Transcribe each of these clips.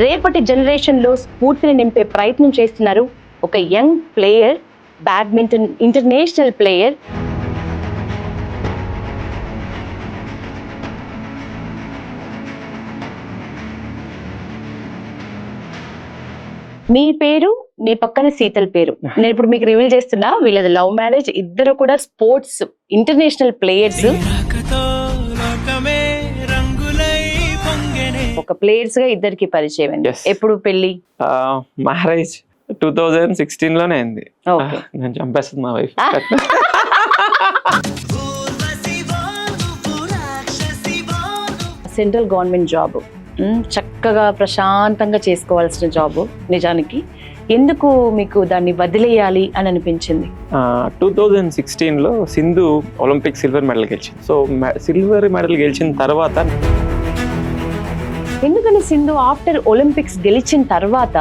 రేపటి జనరేషన్లో స్ఫూర్తిని నింపే ప్రయత్నం చేస్తున్నారు ఒక young player, badminton international player. మీ పేరు, మీ పక్కన శీతల్ పేరు. నేను ఇప్పుడు మీకు రివీల్ చేస్తున్నా, వీళ్ళది లవ్ మ్యారేజ్. ఇద్దరు కూడా స్పోర్ట్స్ ఇంటర్నేషనల్ ప్లేయర్స్. ఒక ప్లేయర్స్ గా ఇద్దరికి పరిచయం అయింది. ఎప్పుడు పెళ్లి? మ్యారేజ్ 2016 లోనే అయింది. నేను చంపేస్తుంది మా వైఫ్. సెంట్రల్ గవర్నమెంట్ జాబ్, చక్కగా ప్రశాంతంగా చేసుకోవాల్సిన జాబ్. నిజానికి ఎందుకు మీకు దాన్ని వదిలేయాలి అని అనిపించింది? 2016లో సింధు ఒలింపిక్ సిల్వర్ మెడల్ గెలిచింది. సో సిల్వర్ మెడల్ గెలిచిన తర్వాత ఎందుకని సింధు ఆఫ్టర్ ఒలింపిక్స్ గెలిచిన తర్వాత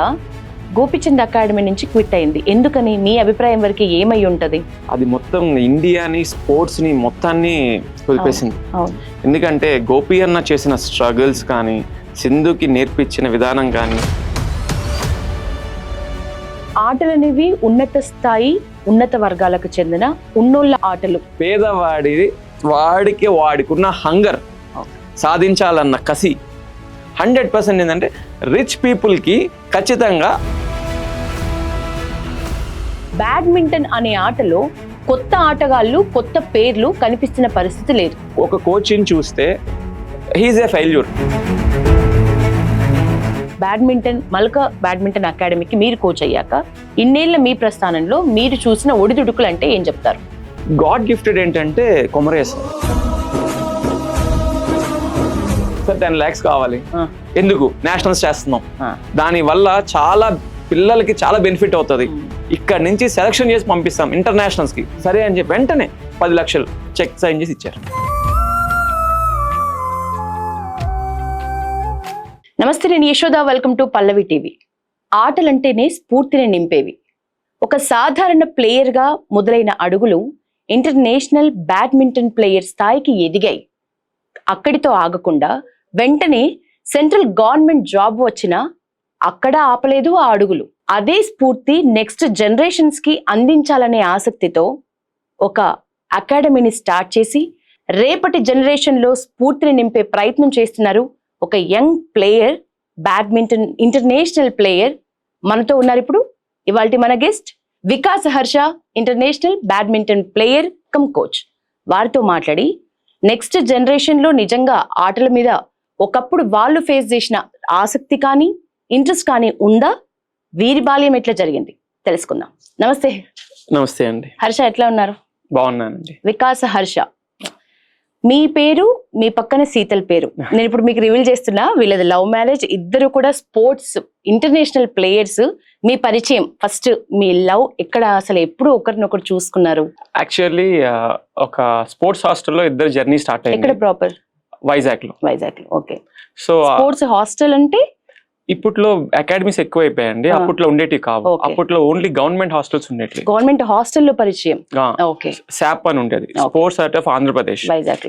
గోపిచంద్ అకాడమీ నుంచి క్విట్ అయింది? ఎందుకని? మీ అభిప్రాయం వరకు ఏమై ఉంటది? అది మొత్తం ఇండియాని, స్పోర్ట్స్ ని మొత్తాన్ని కోల్పేసింది. ఎందుకంటే గోపి అన్న చేసిన స్ట్రగుల్స్ కానీ, సింధుకి నేర్పించిన విధానం కానీ, ఆటలు అనేవి ఉన్నత స్థాయి, ఉన్నత వర్గాలకు చెందిన ఉన్నోళ్ళ ఆటలు. వాడికున్న హంగర్, సాధించాలన్న కసి 100% ఏంటంటే రిచ్ పీపుల్కి ఖచ్చితంగా. బ్యాడ్మింటన్ అనే ఆటలో కొత్త ఆటగాళ్ళు, కొత్త పేర్లు కనిపిస్తున్న పరిస్థితి లేదు. ఒక కోచ్ని చూస్తే హీఈస్ ఏ ఫెయిల్యూర్. బ్యాడ్మింటన్ మల్కా బ్యాడ్మింటన్ అకాడమీకి మీరు కోచ్ అయ్యాక ఇన్నేళ్ల మీ ప్రస్థానంలో మీరు చూసిన ఒడిదుడుకులు అంటే ఏం చెప్తారు? గాడ్ గిఫ్టెడ్ ఏంటంటే కొమరేస్. సార్ 10 lakhs కావాలి. ఎందుకు? నేషనల్స్ చేస్తున్నాం. దాని వల్ల చాలా పిల్లలకి చాలా బెనిఫిట్ అవుతుంది. ఇక్కడ నుంచి సెలక్షన్ చేసి పంపిస్తాం ఇంటర్నేషనల్స్ కి. సరే అని చెప్పి వెంటనే 10 లక్షలు చెక్ సైన్ చేసి ఇచ్చారు. నమస్తే, నేను Yashoda. Welcome to Pallavi TV. ఆటలంటేనే స్ఫూర్తిని నింపేవి. ఒక సాధారణ ప్లేయర్గా మొదలైన అడుగులు ఇంటర్నేషనల్ బ్యాడ్మింటన్ ప్లేయర్ స్థాయికి ఎదిగాయి. అక్కడితో ఆగకుండా వెంటనే సెంట్రల్ గవర్నమెంట్ జాబ్ వచ్చినా అక్కడ ఆపలేదు ఆ అడుగులు. అదే స్ఫూర్తి నెక్స్ట్ జనరేషన్స్ కి అందించాలనే ఆసక్తితో ఒక అకాడమీని స్టార్ట్ చేసి రేపటి జనరేషన్ లో స్ఫూర్తిని నింపే ప్రయత్నం చేస్తున్నారు ఒక young player, badminton international player. మనతో ఉన్నారు ఇప్పుడు ఇవాల్టి మన guest Vikas Harsha, international badminton player come coach. వారితో మాట్లాడి నెక్స్ట్ జనరేషన్ లో నిజంగా ఆటల మీద ఒకప్పుడు వాళ్ళు ఫేస్ చేసిన ఆసక్తి కానీ, ఇంట్రెస్ట్ కానీ ఉందా? వీరి బాల్యం ఎట్లా జరిగింది తెలుసుకుందాం. నమస్తే. నమస్తే అండి. హర్ష, ఎట్లా ఉన్నారు? బాగున్నానండి. వికాస్ హర్ష. మీ పేరు, మీ పక్కన శీతల్ పేరు. నేను ఇప్పుడు మీకు రివీల్ చేస్తున్నా, వీళ్ళది లవ్ మ్యారేజ్. ఇద్దరు కూడా స్పోర్ట్స్ ఇంటర్నేషనల్ ప్లేయర్స్. మీ పరిచయం ఫస్ట్, మీ లవ్ ఎక్కడ, అసలు ఎప్పుడు ఒకరినొకరు చూసుకున్నారు? యాక్చువల్లీ ఒక స్పోర్ట్స్ హాస్టల్లో ఇద్దరు జర్నీ స్టార్ట్ అయ్యింది. ఎక్కడ ప్రాపర్? వైజాగ్ లో. ఓకే. సో స్పోర్ట్స్ హాస్టల్ అంటే ఇప్పట్లో అకాడమీస్ ఎక్కువ అయిపోయాయండి. అప్పట్లో ఉండేటివి కావు. అప్పట్లో ఓన్లీ గవర్నమెంట్ హాస్టల్స్ ఉండేవి. గవర్నమెంట్ హాస్టల్లో పరిచయం. శాప్ అని ఉండేది, sports art of Andhra Pradesh, Vizag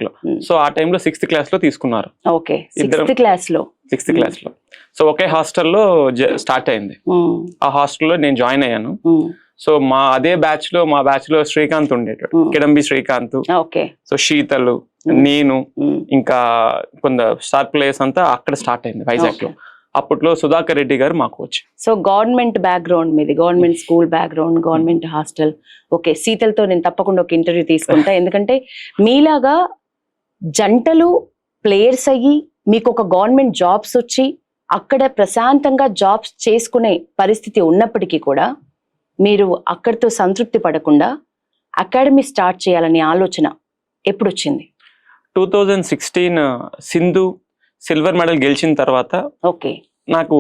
లో. సో ఆ టైంలో 6th class లో తీసుకున్నారు. సిక్స్త్ క్లాస్ లో. సో ఒకే హాస్టల్లో స్టార్ట్ అయింది. ఆ హాస్టల్లో నేను జాయిన్ అయ్యాను. సో అదే బ్యాచ్ లో శ్రీకాంత్ ఉండేటాడు, కిడంబి శ్రీకాంత్. సో శీతలు, నేను, ఇంకా కొంత స్టార్ ప్లేయర్స్ అంతా అక్కడ స్టార్ట్ అయింది వైజాగ్ లో. అప్పట్లో సుధాకర్ రెడ్డి గారు మా కోచ్. సో గవర్నమెంట్ బ్యాక్గ్రౌండ్ మీది, government school background, government hostel. Okay, శీతల్తో నేను తప్పకుండా ఒక ఇంటర్వ్యూ తీసుకుంటా. ఎందుకంటే మీలాగా జంటలు ప్లేయర్స్ అయ్యి మీకు ఒక గవర్నమెంట్ జాబ్స్ వచ్చి అక్కడ ప్రశాంతంగా జాబ్స్ చేసుకునే పరిస్థితి ఉన్నప్పటికీ కూడా మీరు అక్కడితో సంతృప్తి పడకుండా అకాడమీ స్టార్ట్ చేయాలనే ఆలోచన ఎప్పుడు వచ్చింది? 2016 సింధు సిల్వర్ మెడల్ గెలిచిన తర్వాత నాకు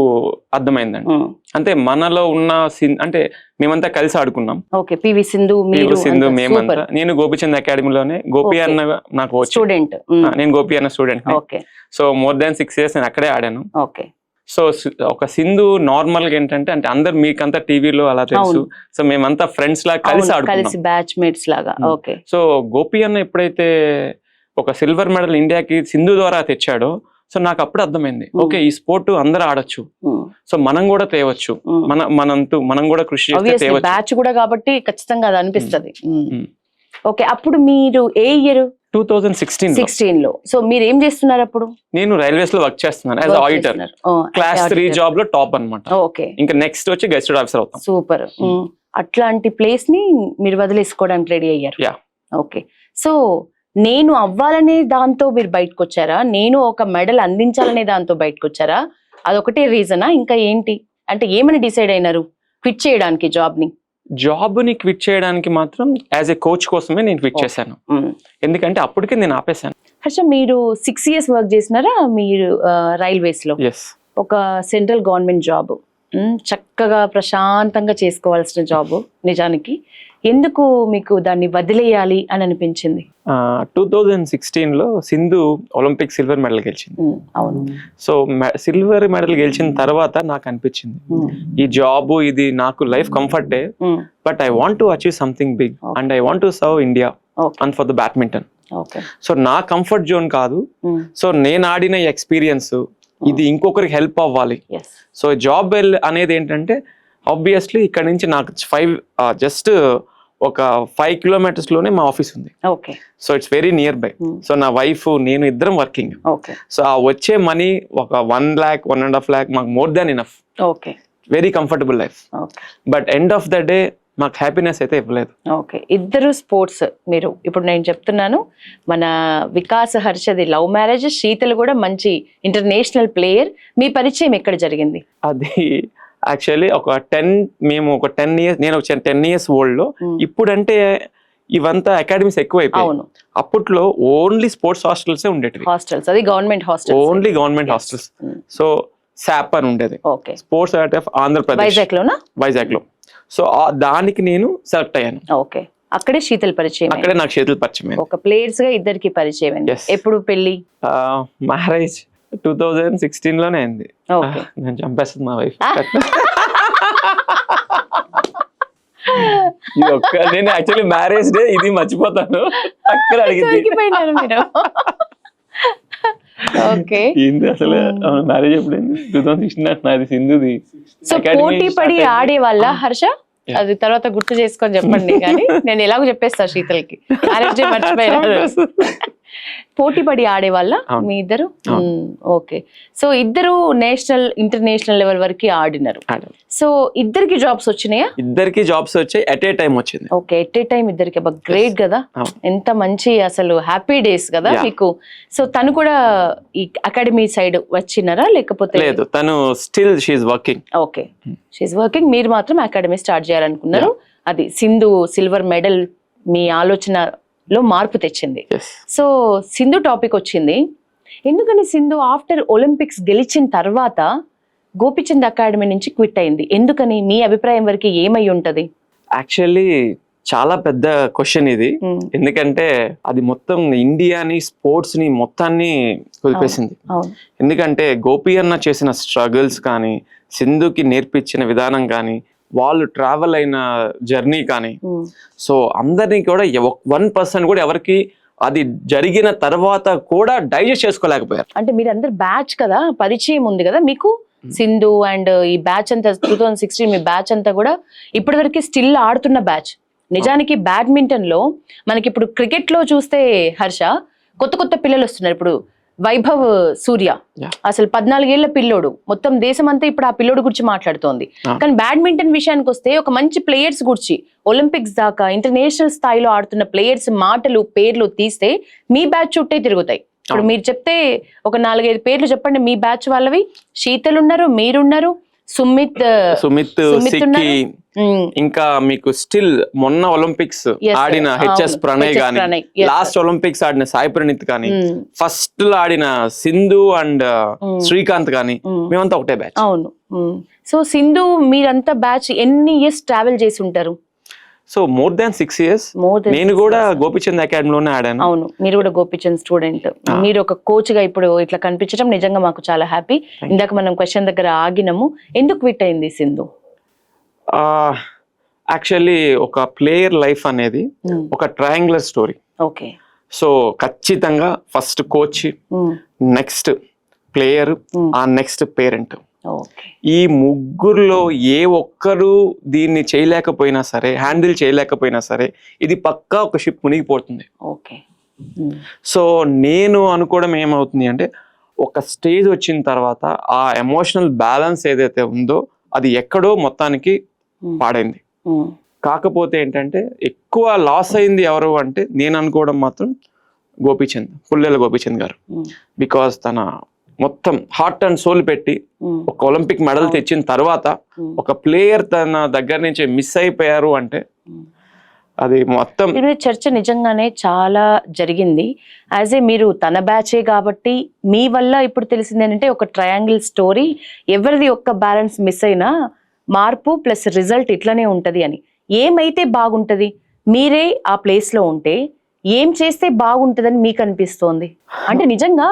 అర్థమైందండి. అంటే మనలో ఉన్న అంటే మేమంతా కలిసి ఆడుకున్నాం. పివి సింధు, మేమంతా. నేను గోపిచంద్ అకాడమీలోనే, గోపి అన్న నాకు స్టూడెంట్, నేను గోపి అన్న student. So more than 6 years నేను అక్కడే ఆడాను. సో ఒక సింధు నార్మల్ గా ఏంటంటే, అంటే అందరు మీకంతా టీవీలో అలా తెలుసు. సో మేమంతా ఫ్రెండ్స్ లాగా కలిసి ఆడుకున్నాం, బ్యాచ్ మేట్స్ లాగా. సో గోపి అన్న ఎప్పుడైతే ఒక సిల్వర్ మెడల్ ఇండియాకి సింధు ద్వారా తెచ్చాడో, సో నాకు అప్పుడు అర్థమైంది, ఓకే ఈ స్పోర్ట్ అందరూ ఆడొచ్చు, సో మనం కూడా తేవచ్చు, మనం కూడా కృషి చేస్తే తేవచ్చు. బ్యాచ్ కూడా కాబట్టి ఖచ్చితంగా అది అనిపిస్తుంది. ఓకే, అప్పుడు మీరు ఏ ఇయర్? 2016 లో. సో మీరు ఏం చేస్తున్నారు అప్పుడు? నేను రైల్వేస్ లో వర్క్ చేస్తున్నాను యాజ్ ఆడిటర్. క్లాస్ 3 జాబ్ లో టాప్ అన్నమాట. ఓకే, ఇంకా నెక్స్ట్ వచ్చి గెస్టెడ్ ఆఫీసర్ అవుతాం. సూపర్. అట్లాంటి ప్లేస్ ని మీరు వదిలేసుకోవడానికి రెడీ అయ్యారు. ఓకే, సో నేను అవ్వాలనే దాంతో మీరు బయటకు వచ్చారా? నేను ఒక మెడల్ అందించాలనే దాంతో బయటకు వచ్చారా? అదొకటే రీజనా, ఇంకా ఏంటి? అంటే ఏమని డిసైడ్ అయినారు క్విట్ చేయడానికి జాబ్ ని క్విట్ చేయడానికి మాత్రం యాజ్ ఏ కోచ్ కోసమే నేను క్విట్ చేశాను. ఎందుకంటే అప్పటికే నేను ఆపేశాను. హర్ష, మీరు 6 years వర్క్ చేసినారా మీరు రైల్వేస్ లో? ఒక సెంట్రల్ గవర్నమెంట్ జాబ్, చక్కగా ప్రశాంతంగా చేసుకోవాల్సిన జాబ్. నిజానికి ఎందుకు మీకు దాన్ని వదిలేయాలి అని అనిపించింది? 2016 లో సింధు ఒలింపిక్ సిల్వర్ మెడల్ గెలిచింది. అవును. సో సిల్వర్ మెడల్ గెలిచిన తర్వాత నాకు అనిపించింది, ఈ జాబ్ ఇది నాకు లైఫ్ కంఫర్టే, but I want to achieve something big and I want to serve India and for the badminton. So నా కంఫర్ట్ జోన్ కాదు, సో నేను ఆడిన ఎక్స్పీరియన్స్ ఇది ఇంకొకరికి హెల్ప్ అవ్వాలి. సో జాబ్ అనేది ఏంటంటే ఆబ్వియస్లీ ఇక్కడ నుంచి నాకు జస్ట్ ఒక 5 kilometers లోనే మా ఆఫీస్ ఉంది. So it's very near by. So నా వైఫ్ నేను ఇద్దరం వర్కింగ్. సో ఆ వచ్చే మనీ ఒక 1 lakh 1.5 lakh మాకు more than enough. Very comfortable life. But end of the day మాకు హ్యాపీనెస్ అయితే ఇవ్వలేదు. ఓకే, ఇద్దరు స్పోర్ట్స్. మీరు ఇప్పుడు నేను చెప్తున్నాను, మన వికాస్ హర్షది లవ్ మ్యారేజ్, శీతల్ కూడా మంచి ఇంటర్నేషనల్ ప్లేయర్. మీ పరిచయం ఎక్కడ జరిగింది? అది యాక్చువల్లీ మేము ఒక 10 years, నేను ఒక 10 years ఓల్డ్ లో. ఇప్పుడంటే ఇవంతా అకాడమీస్ ఎక్కువైపోయాయి. అప్పట్లో ఓన్లీ స్పోర్ట్స్ హాస్టల్స్ ఉండేవి. హాస్టల్స్, అది government hostel, only government hostels. So SAAP అని ఉండేది, sports authority of Andhra Pradesh, Vizag లో. సో దానికి నేను సెలెక్ట్ అయ్యాను. ఓకే, అక్కడే శీతల్ పరిచయం. అక్కడే నాకు శీతల్ పరిచయం. ఒక ప్లేయర్స్ గా ఇద్దరికి పరిచయం. ఎప్పుడు పెళ్లి? మ్యారేజ్ 2016 లోనే అయింది. నేను చంపేస్తుంది మా వైఫ్. నేను యాక్చువల్లీ మ్యారేజ్ డే ఇది మర్చిపోతాను, అక్కడ అడిగింది అసలు మ్యారేజ్ ఎప్పుడైంది? 2016 అంటున్నా, సింధుది. సో పోటీ పడి ఆడే వాళ్ళ హర్ష? అది తర్వాత గుర్తు చేసుకొని చెప్పండి, కానీ నేను ఎలాగో చెప్పేస్తా శీతల్కి. మర్చిపోయాను. పోటీ పడి ఆడేవాళ్ళ మీ ఇద్దరు? ఓకే, సో ఇద్దరు నేషనల్ ఇంటర్నేషనల్ లెవెల్ వరకు ఆడినారు. సో ఇద్దరికి జాబ్స్ వచ్చినాయా? ఇద్దరికి జాబ్స్ వచ్చాయి, ఎట్ ఏ టైం వచ్చింది. ఓకే, ఎట్ ఏ టైం ఇద్దరికి. గ్రేట్ కదా, ఎంత మంచి అసలు హ్యాపీ డేస్ కదా మీకు. సో తను కూడా ఈ అకాడమీ సైడ్ వచ్చినారా లేకపోతే? లేదు, తను still she's working. Okay, she's working. మీరు మాత్రం అకాడమీ స్టార్ట్ చేయాలనుకున్నారు. అది సింధు సిల్వర్ మెడల్ మీ ఆలోచనలో మార్పు తెచ్చింది. సో సింధు టాపిక్ వచ్చింది. ఎందుకని సింధు ఆఫ్టర్ ఒలింపిక్స్ గెలిచిన తర్వాత గోపిచంద్ అకాడమీ నుంచి క్విట్ అయింది? ఎందుకని? మీ అభిప్రాయం వరకు ఏమై ఉంటది? యాక్చువల్లీ చాలా పెద్ద క్వశ్చన్ ఇది. ఎందుకంటే అది మొత్తం ఇండియాని, స్పోర్ట్స్ ని మొత్తాన్ని కుదిపేసింది. ఎందుకంటే గోపి అన్న చేసిన స్ట్రగుల్స్ కానీ, సింధుకి నేర్పించిన విధానం కానీ, వాళ్ళు ట్రావెల్ అయిన జర్నీ కానీ, సో అందరినీ కూడా 1% కూడా ఎవరికి అది జరిగిన తర్వాత కూడా డైజెస్ట్ చేసుకోలేకపోయారు. అంటే మీరు అందరు బ్యాచ్ కదా, పరిచయం ఉంది కదా మీకు సింధు అండ్ ఈ బ్యాచ్ అంతా 2016 మీ బ్యాచ్ అంతా కూడా ఇప్పటి వరకు స్టిల్ ఆడుతున్న బ్యాచ్. నిజానికి బ్యాడ్మింటన్ లో మనకి ఇప్పుడు క్రికెట్ లో చూస్తే హర్ష కొత్త కొత్త పిల్లలు వస్తున్నారు. ఇప్పుడు వైభవ్ సూర్య అసలు 14 ఏళ్ల పిల్లోడు, మొత్తం దేశం అంతా ఇప్పుడు ఆ పిల్లోడు గురించి మాట్లాడుతోంది. కానీ బ్యాడ్మింటన్ విషయానికి వస్తే ఒక మంచి ప్లేయర్స్ గురించి ఒలింపిక్స్ దాకా ఇంటర్నేషనల్ స్థాయిలో ఆడుతున్న ప్లేయర్స్ మాటలు పేర్లు తీస్తే మీ బ్యాచ్ చుట్టే తిరుగుతాయి. ఇప్పుడు మీరు చెప్తే ఒక 4-5 పేర్లు చెప్పండి మీ బ్యాచ్ వాళ్ళవి. శీతల్ ఉన్నారు, మీరున్నారు, సుమిత్ సిక్కి, ఇంకా మీకు స్టిల్ మొన్న ఒలింపిక్స్ ఆడిన హెచ్ఎస్ ప్రణయ్ గాని, లాస్ట్ ఒలింపిక్స్ ఆడిన సాయి ప్రణీత్ కానీ, ఫస్ట్ లో ఆడిన సింధు అండ్ శ్రీకాంత్ కానీ, మేమంతా ఒకటే బ్యాచ్. అవును. సో సింధు మీరంతా బ్యాచ్ ఎన్ని ఇయర్స్ ట్రావెల్ చేసి ఉంటారు? So more than 6 years. నేను కూడా గోపిచంద్ అకాడమీలోనే ఆడాను. అవును, మీరు కూడా గోపిచంద్ స్టూడెంట్. మీరు ఒక కోచ్ గా ఇప్పుడు ఇట్లా కనిపించడం నిజంగా మాకు చాలా హ్యాపీ. ఇందాక మనం క్వశ్చన్ దగ్గర ఆగినాము, ఎందుకు క్విట్ అయింది సింధు? యాక్చువల్లీ ఒక ప్లేయర్ లైఫ్ అనేది ఒక ట్రయాంగులర్ స్టోరీ. ఓకే, సో ఖచ్చితంగా ఫస్ట్ కోచ్, నెక్స్ట్ ప్లేయర్, ఆ నెక్స్ట్ పేరెంట్. ఓకే. ఈ ముగ్గురులో ఏ ఒక్కరు దీన్ని చేయలేకపోయినా సరే, హ్యాండిల్ చేయలేకపోయినా సరే, ఇది పక్కా ఒక షిప్ మునిగిపోతుంది. ఓకే. సో నేను అనుకోవడం ఏమవుతుంది అంటే, ఒక స్టేజ్ వచ్చిన తర్వాత ఆ ఎమోషనల్ బ్యాలెన్స్ ఏదైతే ఉందో అది ఎక్కడో మొత్తానికి పాడైంది. కాకపోతే ఏంటంటే ఎక్కువ లాస్ అయింది ఎవరు అంటే నేను అనుకోవడం మాత్రం గోపీచంద్, పుల్లెల గోపీచంద్ గారు. బికాస్ తన మొత్తం హార్ట్ అండ్ సోల్ పెట్టి ఒక ఒలింపిక్ మెడల్ తెచ్చిన తర్వాత ఒక ప్లేయర్ తన దగ్గర నుంచి మిస్ అయిపోయారు అంటే అది మొత్తం చర్చ నిజంగానే చాలా జరిగింది. యాజ్ ఏ మీరు తన బ్యాచే కాబట్టి మీ వల్ల ఇప్పుడు తెలిసింది ఏంటంటే ఒక ట్రయాంగిల్ స్టోరీ, ఎవరిది ఒక్క బ్యాలెన్స్ మిస్ అయినా మార్పు ప్లస్ రిజల్ట్ ఇట్లనే ఉంటది అని. ఏమైతే బాగుంటది, మీరే ఆ ప్లేస్ లో ఉంటే ఏం చేస్తే బాగుంటదని మీకు అనిపిస్తోంది? అంటే నిజంగా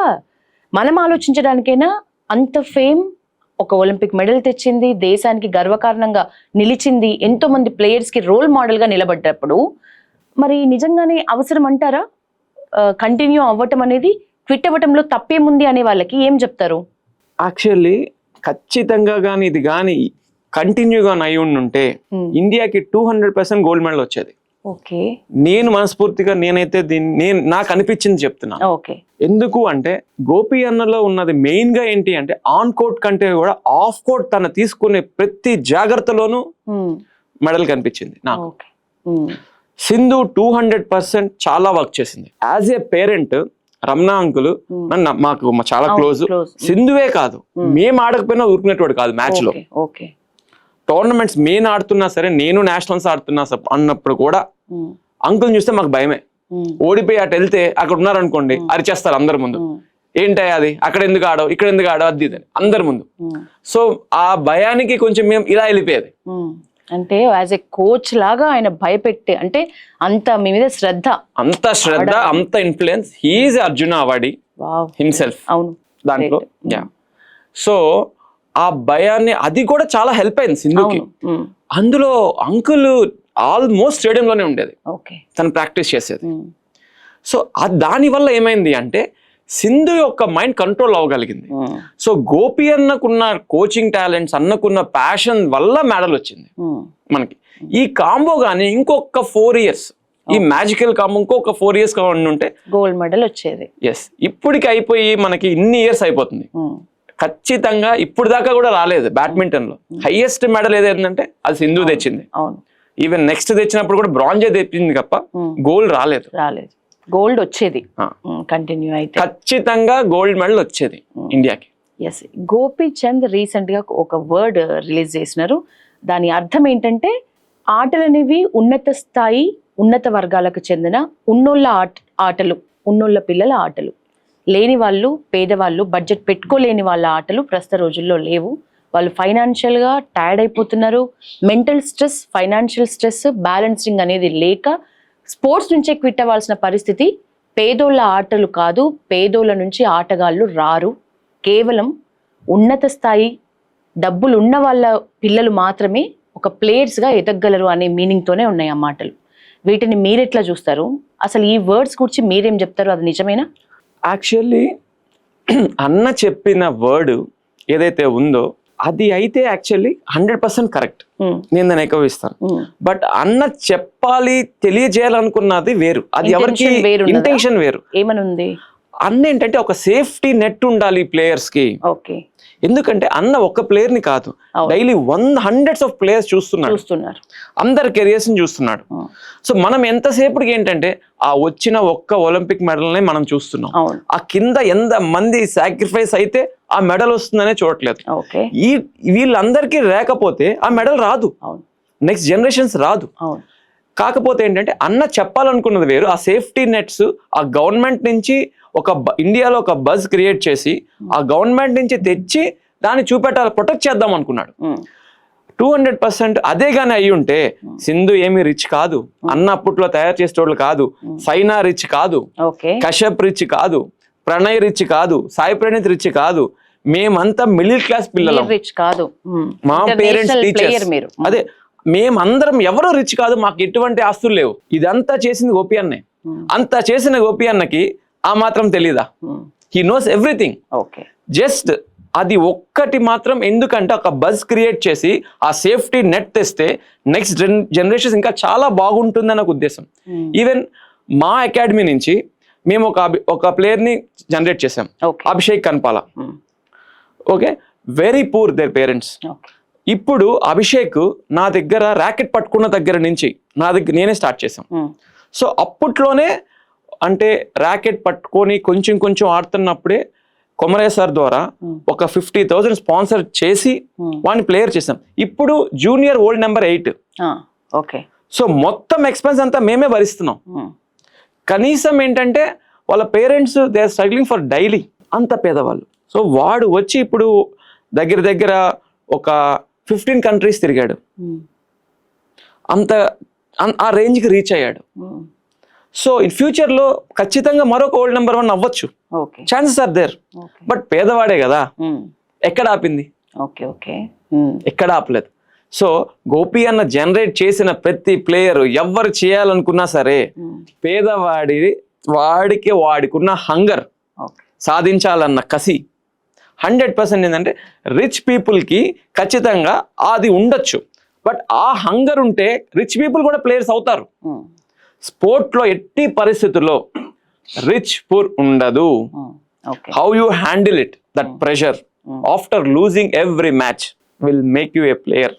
మనం ఆలోచించడానికైనా అంత ఫేమ్, ఒక ఒలింపిక్ మెడల్ తెచ్చింది, దేశానికి గర్వకారణంగా నిలిచింది, ఎంతో మంది ప్లేయర్స్ కి రోల్ మోడల్ గా నిలబడ్డప్పుడు మరి నిజంగానే అవసరం అంటారా కంటిన్యూ అవ్వటం అనేది? క్విట్ అవ్వటంలో తప్పేముంది అనే వాళ్ళకి ఏం చెప్తారు? యాక్చువల్లీ ఖచ్చితంగా కానీ ఇది కానీ కంటిన్యూగా అయి ఉంటే ఇండియాకి 200% గోల్డ్ మెడల్ వచ్చేది. ఓకే. నేను మనస్ఫూర్తిగా నేనైతే దీన్ని నాకు అనిపించింది చెప్తున్నా. ఓకే. ఎందుకు అంటే గోపి అన్నలో ఉన్నది మెయిన్ గా ఏంటి అంటే ఆన్ కోర్ట్ కంటే కూడా ఆఫ్ కోర్ట్ తన తీసుకునే ప్రతి జాగ్రత్తలోనూ మెడల్ కనిపించింది నాకు. సింధు 200% చాలా వర్క్ చేసింది. As a parent Ramana uncle మాకు చాలా క్లోజ్. సింధువే కాదు, మేము ఆడకపోయినా ఊరుకునేటోడు కాదు మ్యాచ్ లో. టోర్నమెంట్స్ మెయిన్ ఆడుతున్నా సరే, నేను నేషనల్స్ ఆడుతున్నా అన్నప్పుడు కూడా అంకుల్ చూస్తే మాకు భయమే. ఓడిపోయి అటు వెళ్తే అక్కడ ఉన్నారనుకోండి అరిచేస్తారు అందరి ముందు, ఏంటయ్యా అది, అక్కడ ఎందుకు ఆడవు, ఇక్కడ ఎందుకు ఆడవు, అది ఇది అందరి ముందు. సో ఆ భయానికి కొంచెం మేము ఇలా వెళ్ళిపోయేది. అంటే యాజ్ ఎ కోచ్ లాగా ఆయన భయపెట్టే, అంటే అంత మీ మీద శ్రద్ధ, అంత influence. He's Arjuna awardee himself. అవును, దాంట్లో. సో ఆ భయాన్ని అది కూడా చాలా హెల్ప్ అయింది సింధుకి. అందులో అంకుల్ ఆల్మోస్ట్ స్టేడియంలోనే ఉండేది, తను ప్రాక్టీస్ చేసేది. సో దాని వల్ల ఏమైంది అంటే సింధు యొక్క మైండ్ కంట్రోల్ అవ్వగలిగింది. సో గోపి అన్నకున్న కోచింగ్ టాలెంట్స్, అన్నకున్న ప్యాషన్ వల్ల మెడల్ వచ్చింది మనకి. ఈ కాంబో గానీ ఇంకొక 4 years, ఈ మ్యాజికల్ కాంబో ఇంకొక 4 years ఉంటే గోల్డ్ మెడల్ వచ్చేది. ఎస్, ఇప్పటికి అయిపోయి మనకి ఇన్ని ఇయర్స్ అయిపోతుంది. ఖచ్చితంగా ఇప్పుడు దాకా కూడా రాలేదు బ్యాడ్మింటన్ లో. హైయెస్ట్ మెడల్ ఏదైందంటే అది సింధు తెచ్చింది. ఈవెన్ నెక్స్ట్ తెచ్చినప్పుడు కూడా బ్రాంజే తెచ్చింది తప్ప గోల్డ్ రాలేదు. గోల్డ్ వచ్చేది కంటిన్యూ అయితే ఖచ్చితంగా గోల్డ్ మెడల్ వచ్చేది ఇండియాకి. ఎస్. గోపీచంద్ రీసెంట్ గా ఒక వర్డ్ రిలీజ్ చేసినారు. దాని అర్థం ఏంటంటే ఆటలనేవి ఉన్నత స్థాయి, ఉన్నత వర్గాలకు చెందిన ఉన్నోళ్ళ ఆటలు, ఉన్నోళ్ళ పిల్లల ఆటలు. లేని వాళ్ళు, పేదవాళ్ళు, బడ్జెట్ పెట్టుకోలేని వాళ్ళ ఆటలు ప్రస్తుత రోజుల్లో లేవు. వాళ్ళు ఫైనాన్షియల్గా టైర్డ్ అయిపోతున్నారు. Mental stress, financial stress, balancing అనేది లేక స్పోర్ట్స్ నుంచే క్విట్ అవ్వాల్సిన పరిస్థితి. పేదోళ్ళ ఆటలు కాదు, పేదోళ్ళ నుంచి ఆటగాళ్ళు రారు. కేవలం ఉన్నత స్థాయి, డబ్బులు ఉన్న వాళ్ళ పిల్లలు మాత్రమే ఒక ప్లేయర్స్గా ఎదగగలరు అనే మీనింగ్తోనే ఉన్నాయి ఆ మాటలు. వీటిని మీరెట్లా చూస్తారు? అసలు ఈ వర్డ్స్ గురించి మీరేం చెప్తారు? అది నిజమేనా? యాక్చువల్లీ అన్న చెప్పిన వర్డ్ ఏదైతే ఉందో అది అయితే యాక్చువల్లీ 100% కరెక్ట్. నేను దాన్ని ఏకీభవిస్తాను. బట్ అన్న చెప్పాలి, తెలియజేయాలనుకున్నది వేరు, అది ఎవరికి ఇంటెన్షన్ వేరు. ఏమనుంది అన్న ఏంటంటే ఒక సేఫ్టీ నెట్ ఉండాలి ప్లేయర్స్ కి. ఓకే. ఎందుకంటే అన్న ఒక్క ప్లేయర్ ని కాదు, డైలీ hundreds of players చూస్తున్నారు, అందరి కెరియర్స్ ని చూస్తున్నాడు. సో మనం ఎంతసేపటికి ఏంటంటే ఆ వచ్చిన ఒక్క ఒలింపిక్ మెడల్ నే మనం చూస్తున్నాం. ఆ కింద ఎంత మంది సాక్రిఫైస్ అయితే ఆ మెడల్ వస్తుందనే చూడట్లేదు. వీళ్ళందరికీ లేకపోతే ఆ మెడల్ రాదు, నెక్స్ట్ జనరేషన్స్ రాదు. కాకపోతే ఏంటంటే అన్న చెప్పాలనుకున్నది వేరు. ఆ సేఫ్టీ నెట్స్ ఆ గవర్నమెంట్ నుంచి ఇండియాలో ఒక బజ్ క్రియేట్ చేసి ఆ గవర్నమెంట్ నుంచి తెచ్చి దాన్ని చూపెట్టాలి, ప్రొటెక్ట్ చేద్దాం అనుకున్నాడు. 200% అదే గానీ అయి ఉంటే సింధు ఏమీ రిచ్ కాదు, అన్న అప్పట్లో తయారు చేసేటోళ్ళు కాదు, సైనా రిచ్ కాదు, కశ్యప్ రిచ్ కాదు, ప్రణయ్ రిచ్ కాదు, సాయి ప్రణీత్ రిచ్ కాదు, మేమంతా మిడిల్ క్లాస్ పిల్లలు, మా పేరెంట్స్ టీచర్స్, అదే మేమందరం ఎవరో రిచ్ కాదు, మాకు ఎటువంటి ఆస్తులు లేవు. ఇదంతా చేసింది గోపి అన్నే. అంత చేసిన గోపి అన్నకి ఆ మాత్రం తెలీదా? He knows everything. జస్ట్ అది ఒక్కటి మాత్రం, ఎందుకంటే ఒక బజ్ క్రియేట్ చేసి ఆ సేఫ్టీ నెట్ తెస్తే నెక్స్ట్ జనరేషన్స్ ఇంకా చాలా బాగుంటుందని నాకు ఉద్దేశం. ఈవెన్ మా అకాడమీ నుంచి మేము ఒక ప్లేయర్ని జనరేట్ చేసాం, Abhishek Kanpala. Okay, very poor their parents. ఇప్పుడు అభిషేక్ నా దగ్గర ర్యాకెట్ పట్టుకున్న దగ్గర నుంచి నేనే స్టార్ట్ చేశాం. సో అప్పట్లోనే అంటే ర్యాకెట్ పట్టుకొని కొంచెం కొంచెం ఆడుతున్నప్పుడే కొమరయ్య సార్ ద్వారా ఒక 50,000 స్పాన్సర్ చేసి వాడిని ప్లేయర్ చేసాం. ఇప్పుడు junior old number 8. Okay, so మొత్తం ఎక్స్పెన్స్ అంతా మేమే భరిస్తున్నాం. కనీసం ఏంటంటే వాళ్ళ parents they are struggling for daily, అంత పేదవాళ్ళు. సో వాడు వచ్చి ఇప్పుడు దగ్గర ఒక 15 కంట్రీస్ తిరిగాడు, అంత ఆ రేంజ్కి రీచ్ అయ్యాడు. సో ఇన్ ఫ్యూచర్లో ఖచ్చితంగా మరొక ఓల్డ్ నెంబర్ 1 అవ్వచ్చు, ఛాన్సెస్ ఆర్ దేర్. బట్ పేదవాడే కదా, ఎక్కడ ఆపింది? ఎక్కడ ఆపలేదు. సో గోపి అన్న జనరేట్ చేసిన ప్రతి ప్లేయర్ ఎవరు చేయాలనుకున్నా సరే వాడికున్న హంగర్, సాధించాలన్న కసి 100% ఏంటంటే రిచ్ పీపుల్కి ఖచ్చితంగా అది ఉండొచ్చు. బట్ ఆ హంగర్ ఉంటే రిచ్ పీపుల్ కూడా ప్లేయర్స్ అవుతారు. స్పోర్ట్లో ఎట్టి పరిస్థితుల్లో రిచ్ పూర్ ఉండదు. How you handle it, that pressure after losing every match will make you a player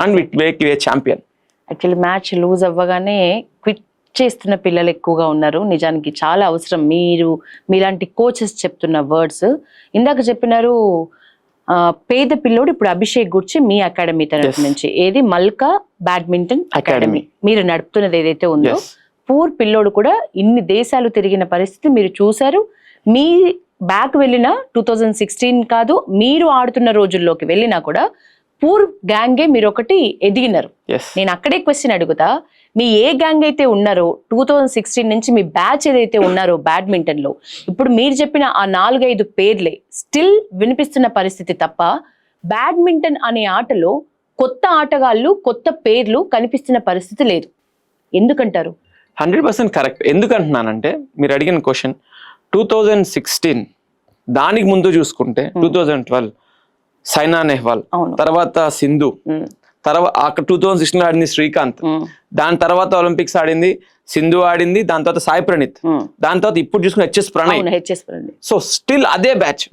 and will make you a champion. Actually match lose అవ్వగానే quit చేస్తున్న పిల్లలు ఎక్కువగా ఉన్నారు. నిజానికి చాలా అవసరం మీలాంటి కోచెస్ చెప్తున్న వర్డ్స్. ఇందాక చెప్పినారు పేద పిల్లోడు, ఇప్పుడు అభిషేక్ గురించి మీ అకాడమీ తరఫు నుంచి ఏది మల్కా బ్యాడ్మింటన్ అకాడమీ మీరు నడుపుతున్నది ఏదైతే ఉందో, పూర్ పిల్లోడు కూడా ఇన్ని దేశాలు తిరిగిన పరిస్థితి మీరు చూసారు. మీ బ్యాక్ వెళ్ళిన 2016 కాదు, మీరు ఆడుతున్న రోజుల్లోకి వెళ్ళినా కూడా పూర్ గ్యాంగే మీరు ఒకటి ఎదిగినారు. నేను అక్కడే క్వశ్చన్ అడుగుతా, మీ ఏ గ్యాంగ్ అయితే ఉన్నారో 2016 నుంచి మీ బ్యాచ్ ఏదైతే ఉన్నారో బ్యాడ్మింటన్ లో, ఇప్పుడు మీరు చెప్పిన ఆ 4-5 పేర్లే స్టిల్ వినిపిస్తున్న పరిస్థితి తప్ప బ్యాడ్మింటన్ అనే ఆటలో కొత్త ఆటగాళ్ళు కొత్త పేర్లు కనిపిస్తున్న పరిస్థితి లేదు. ఎందుకంటారు? 100% కరెక్ట్. ఎందుకంటున్నానంటే మీరు అడిగిన క్వశ్చన్ 2016 దానికి ముందు చూసుకుంటే 2012 సైనా నెహ్వాల్, తర్వాత సింధు, తర్వాత అక్కడ 2016 ఆడింది శ్రీకాంత్, దాని తర్వాత ఒలింపిక్స్ ఆడింది సింధు ఆడింది, దాని తర్వాత సాయి ప్రణీత్, దాని తర్వాత ఇప్పుడు చూసుకున్న హెచ్ఎస్ ప్రణయ్. సో స్టిల్ అదే batch.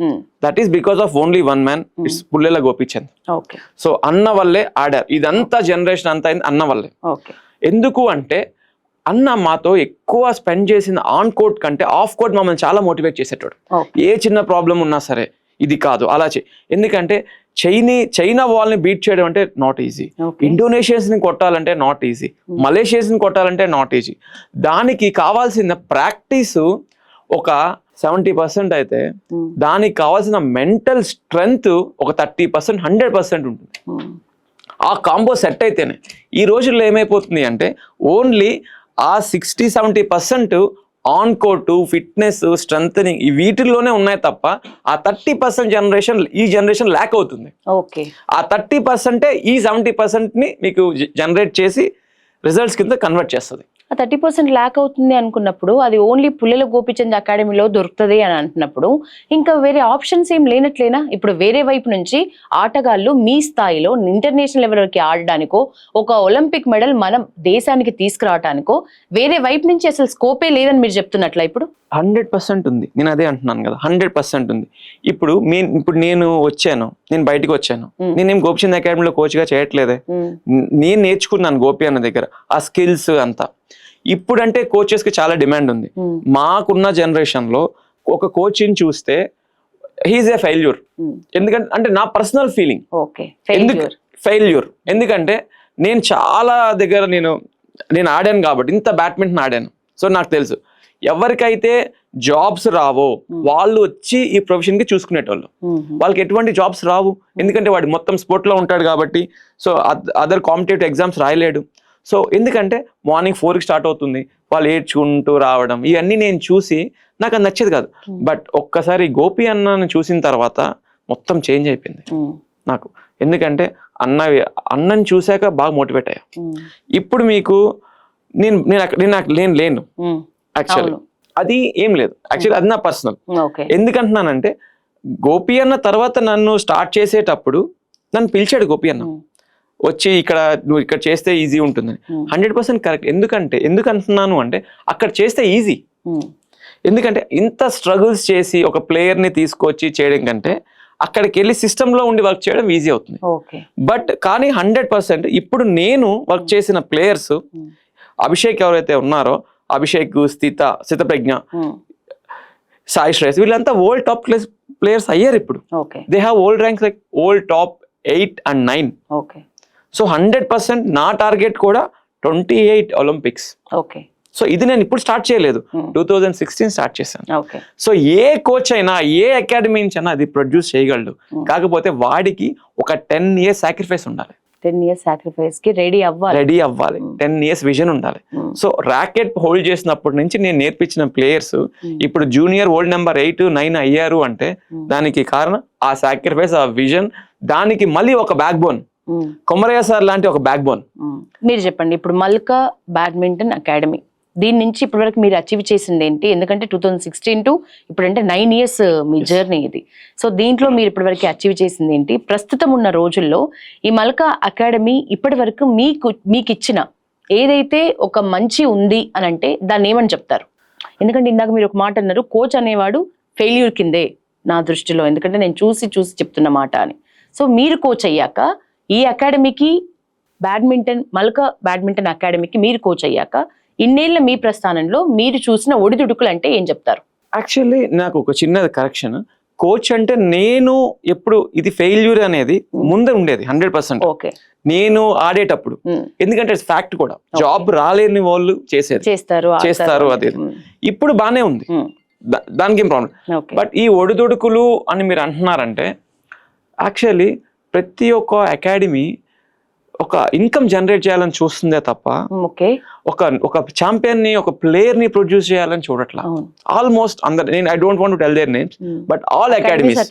That is because of only one man, it's Pullela Gopichand. So అన్న వల్లే ఆడారు. ఇదంతా జనరేషన్ అంతా అయింది అన్న వల్లే. ఎందుకు అంటే అన్న మాతో ఎక్కువ స్పెండ్ చేసిన ఆన్ కోర్ట్ కంటే ఆఫ్ కోర్ట్ మమ్మల్ని చాలా మోటివేట్ చేసేటోడు. ఏ చిన్న ప్రాబ్లం ఉన్నా సరే ఇది కాదు అలా చేయి. ఎందుకంటే చైనా వాళ్ళని బీట్ చేయడం అంటే నాట్ ఈజీ, ఇండోనేషియన్స్ ని కొట్టాలంటే నాట్ ఈజీ, మలేషియన్స్ ని కొట్టాలంటే నాట్ ఈజీ. దానికి కావాల్సిన ప్రాక్టీస్ ఒక 70% అయితే దానికి కావాల్సిన మెంటల్ స్ట్రెంగ్త్ ఒక 30%, 100% ఉంటుంది. ఆ కాంబో సెట్ అయితేనే. ఈ రోజుల్లో ఏమైపోతుంది అంటే ఓన్లీ ఆ 60-70% ఆన్ కోర్టు, ఫిట్నెస్, స్ట్రెంథనింగ్ వీటిల్లోనే ఉన్నాయి తప్ప ఆ 30% ఈ జనరేషన్ ల్యాక్ అవుతుంది. ఆ 30% ఈ 70%ని మీకు జనరేట్ చేసి రిజల్ట్స్ కింద కన్వర్ట్ చేస్తుంది. ఆ 30% ల్యాక్ అవుతుంది అనుకున్నప్పుడు అది ఓన్లీ పుల్లెల గోపీచంద్ అకాడమీలో దొరుకుతుంది అని అంటున్నప్పుడు ఇంకా వేరే ఆప్షన్స్ ఏం లేనట్లేనా? ఇప్పుడు వేరే వైపు నుంచి ఆటగాళ్ళు మీ స్థాయిలో ఇంటర్నేషనల్ లెవెల్ వరకు ఆడడానికో, ఒక ఒలింపిక్ మెడల్ మనం దేశానికి తీసుకురావడానికో వేరే వైపు నుంచి అసలు స్కోపే లేదని మీరు చెప్తున్నట్లా? ఇప్పుడు 100% ఉంది. నేను అదే అంటున్నాను కదా, 100% ఉంది. ఇప్పుడు నేను వచ్చాను, నేను బయటకు వచ్చాను, నేనేం గోపీచంద్ అకాడమీలో కోచ్గా చేయట్లేదే. నేను నేర్చుకున్నాను గోపి అన్న దగ్గర ఆ స్కిల్స్ అంతా. ఇప్పుడంటే కోచెస్కి చాలా డిమాండ్ ఉంది. మాకున్న జనరేషన్లో ఒక కోచ్ని చూస్తే హీఈస్ ఏ ఫెయిల్యూర్. ఎందుకంటే అంటే నా పర్సనల్ ఫీలింగ్ ఫెయిల్యూర్. ఎందుకంటే నేను చాలా దగ్గర నేను ఆడాను కాబట్టి, ఇంత బ్యాడ్మింటన్ ఆడాను. సో నాకు తెలుసు ఎవరికైతే జాబ్స్ రావో వాళ్ళు వచ్చి ఈ ప్రొఫెషన్ కి చూసుకునేటోళ్ళు. వాళ్ళకి ఎటువంటి జాబ్స్ రావు, ఎందుకంటే వాడు మొత్తం స్పోర్ట్ లో ఉంటాడు కాబట్టి. సో అదర్ కాంపిటేటివ్ ఎగ్జామ్స్ రాయలేడు. సో ఎందుకంటే మార్నింగ్ 4కి స్టార్ట్ అవుతుంది, వాళ్ళు ఏడ్చుకుంటూ రావడం, ఇవన్నీ నేను చూసి నాకు అది నచ్చేది కాదు. బట్ ఒక్కసారి గోపి అన్నని చూసిన తర్వాత మొత్తం చేంజ్ అయిపోయింది నాకు. ఎందుకంటే అన్నని చూశాక బాగా మోటివేట్ అయ్యా. ఇప్పుడు మీకు నేను లేను యాక్చువల్లీ, అది ఏం లేదు యాక్చువల్లీ, అది నా పర్సనల్. ఎందుకంటున్నానంటే గోపి అన్న తర్వాత నన్ను స్టార్ట్ చేసేటప్పుడు నన్ను పిలిచాడు గోపి అన్న, వచ్చి ఇక్కడ నువ్వు ఇక్కడ చేస్తే ఈజీ ఉంటుందని. 100% కరెక్ట్. ఎందుకు అంటున్నాను అంటే అక్కడ చేస్తే ఈజీ. ఎందుకంటే ఇంత స్ట్రగుల్స్ చేసి ఒక ప్లేయర్ ని తీసుకొచ్చి చేయడం కంటే అక్కడికి వెళ్ళి సిస్టమ్ లో ఉండి వర్క్ చేయడం ఈజీ అవుతుంది. బట్ కానీ 100% ఇప్పుడు నేను వర్క్ చేసిన ప్లేయర్స్ అభిషేక్ ఎవరైతే ఉన్నారో, అభిషేక్, స్థితప్రజ్ఞ, సాయి శ్రేయస్, వీళ్ళంతా ఓల్డ్ టాప్ ప్లేయర్స్ అయ్యారు ఇప్పుడు. They have old ranks like old top 8 and 9. So 100% నా టార్గెట్ కూడా 28 ఒలింపిక్స్. సో ఇది నేను ఇప్పుడు స్టార్ట్ చేయలేదు, 2016 స్టార్ట్ చేశాను. సో ఏ కోచ్ అయినా ఏ అకాడమీ నుంచి అయినా అది ప్రొడ్యూస్ చేయగలడు. కాకపోతే వాడికి ఒక 10 years సాక్రిఫైస్ ఉండాలి. 10 years సాక్రిఫైస్ కి రెడీ అవ్వాలి. 10 years విజన్ ఉండాలి. సో ర్యాకెట్ హోల్డ్ చేసినప్పటి నుంచి నేను నేర్పించిన ప్లేయర్స్ ఇప్పుడు జూనియర్ వరల్డ్ నెంబర్ 8, 9 అయ్యారు అంటే దానికి కారణం ఆ సాక్రిఫైస్, ఆ విజన్. దానికి మళ్ళీ ఒక బ్యాక్ బోన్, కొమరయ్య సార్ లాంటి ఒక బ్యాక్ బోన్. మీరు చెప్పండి, ఇప్పుడు మల్కా బ్యాడ్మింటన్ అకాడమీ దీని నుంచి ఇప్పటి వరకు మీరు అచీవ్ చేసింది ఏంటి? ఎందుకంటే 2016 to ఇప్పుడంటే 9 years మీ జర్నీ ఇది. సో దీంట్లో మీరు ఇప్పటివరకు అచీవ్ చేసింది ఏంటి? ప్రస్తుతం ఉన్న రోజుల్లో ఈ మల్కా అకాడమీ ఇప్పటి వరకు మీకు ఇచ్చిన ఏదైతే ఒక మంచి ఉంది అని అంటే దాన్ని ఏమని చెప్తారు? ఎందుకంటే ఇందాక మీరు ఒక మాట అన్నారు, కోచ్ అనేవాడు ఫెయిల్యూర్ కిందే నా దృష్టిలో, ఎందుకంటే నేను చూసి చెప్తున్న మాట అని. సో మీరు కోచ్ అయ్యాక ఈ అకాడమీకి మల్కా బ్యాడ్మింటన్ అకాడమీకి మీరు కోచ్ అయ్యాక ఇన్నేళ్ల మీ ప్రస్థానంలో మీరు చూసిన ఒడిదుడుకులు అంటే ఏం చెప్తారు? యాక్చువల్లీ నాకు ఒక చిన్న కరెక్షన్. కోచ్ అంటే నేను ఎప్పుడు ఇది ఫెయిల్యూర్ అనేది ముందే ఉండేది 100%. నేను ఆడేటప్పుడు, ఎందుకంటే ఫ్యాక్ట్ కూడా జాబ్ రాలేని వాళ్ళు చేస్తారు అదే. ఇప్పుడు బానే ఉంది, దానికి ఏం ప్రాబ్లం. బట్ ఈ ఒడిదుడుకులు అని మీరు అంటున్నారంటే యాక్చువల్లీ ప్రతి ఒక్క అకాడమీ ఒక ఇన్కమ్ జనరేట్ చేయాలని చూస్తుందే తప్ప ఒక ఛాంపియన్ ని, ఒక ప్లేయర్ ని ప్రొడ్యూస్ చేయాలని చూడట్లా. ఆల్మోస్ట్ అందరు, నేను I don't want to tell their names, but all academies.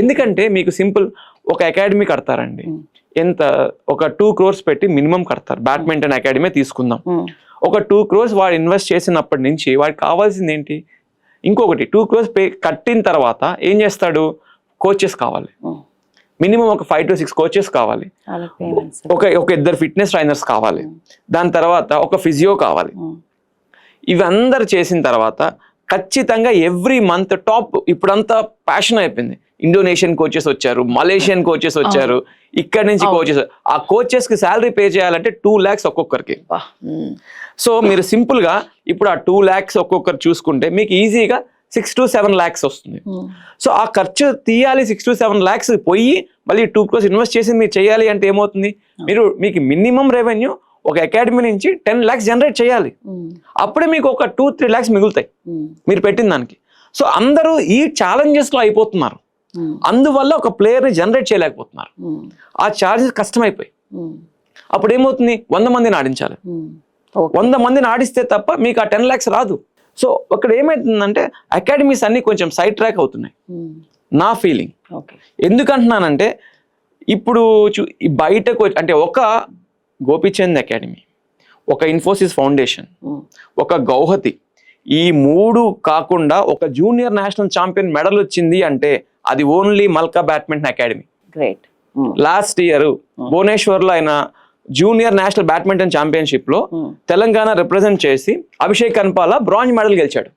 ఎందుకంటే మీకు సింపుల్, ఒక అకాడమీ కడతారండి, ఎంత ఒక 2 crores పెట్టి మినిమం కడతారు. బ్యాడ్మింటన్ అకాడమీ తీసుకుందాం, ఒక 2 crores వాడు ఇన్వెస్ట్ చేసినప్పటి నుంచి వాడికి కావాల్సింది ఏంటి? ఇంకొకటి 2 crores కట్టిన తర్వాత ఏం చేస్తాడు? కోచెస్ కావాలి, మినిమం ఒక 5 to 6 కోచెస్ కావాలి, ఒక 2 ఫిట్నెస్ ట్రైనర్స్ కావాలి, దాని తర్వాత ఒక ఫిజియో కావాలి. ఇవందరూ చేసిన తర్వాత ఖచ్చితంగా ఎవ్రీ మంత్ టాప్, ఇప్పుడంతా ప్యాషన్ అయిపోయింది, ఇండోనేషియన్ కోచెస్ వచ్చారు, మలేషియన్ కోచెస్ వచ్చారు, ఇక్కడి నుంచి కోచెస్. ఆ కోచెస్ కి శాలరీ పే చేయాలంటే 2 lakhs ఒక్కొక్కరికి. సో మీరు సింపుల్ గా ఇప్పుడు ఆ 2 lakhs ఒక్కొక్కరు చూసుకుంటే మీకు ఈజీగా 6 to 7 lakhs వస్తుంది. సో ఆ ఖర్చు తీయాలి, 6 to 7 lakhs పోయి మళ్ళీ 2 crores ఇన్వెస్ట్ చేసి మీరు చేయాలి అంటే ఏమవుతుంది? మీకు మినిమం రెవెన్యూ ఒక అకాడమీ నుంచి 10 lakhs జనరేట్ చేయాలి. అప్పుడే మీకు ఒక 2-3 lakhs మిగులుతాయి మీరు పెట్టిన దానికి. సో అందరూ ఈ ఛాలెంజెస్ లో అయిపోతున్నారు, అందువల్ల ఒక ప్లేయర్ ని జనరేట్ చేయలేకపోతున్నారు. ఆ ఛార్జెస్ కష్టమైపోయి అప్పుడు ఏమవుతుంది? 100 మందిని ఆడించాలి. 100 మందిని ఆడిస్తే తప్ప మీకు ఆ 10 lakhs రాదు. సో అక్కడ ఏమైతుందంటే అకాడమీస్ అన్ని కొంచెం సైడ్ ట్రాక్ అవుతున్నాయి, నా ఫీలింగ్. ఎందుకంటున్నానంటే ఇప్పుడు బయటకు అంటే ఒక గోపీచంద్ అకాడమీ, ఒక ఇన్ఫోసిస్ ఫౌండేషన్, ఒక గౌహతి, ఈ 3 కాకుండా ఒక జూనియర్ నేషనల్ ఛాంపియన్ మెడల్ వచ్చింది అంటే అది only Malka badminton academy. Last year Bhubaneswar లో ఆయన జూనియర్ నేషనల్ బ్యాడ్మింటన్ ఛాంపియన్షిప్ లో తెలంగాణ రిప్రజెంట్ చేసి అభిషేక్ కన్పాల బ్రాంజ్ మెడల్ గెలిచాడు.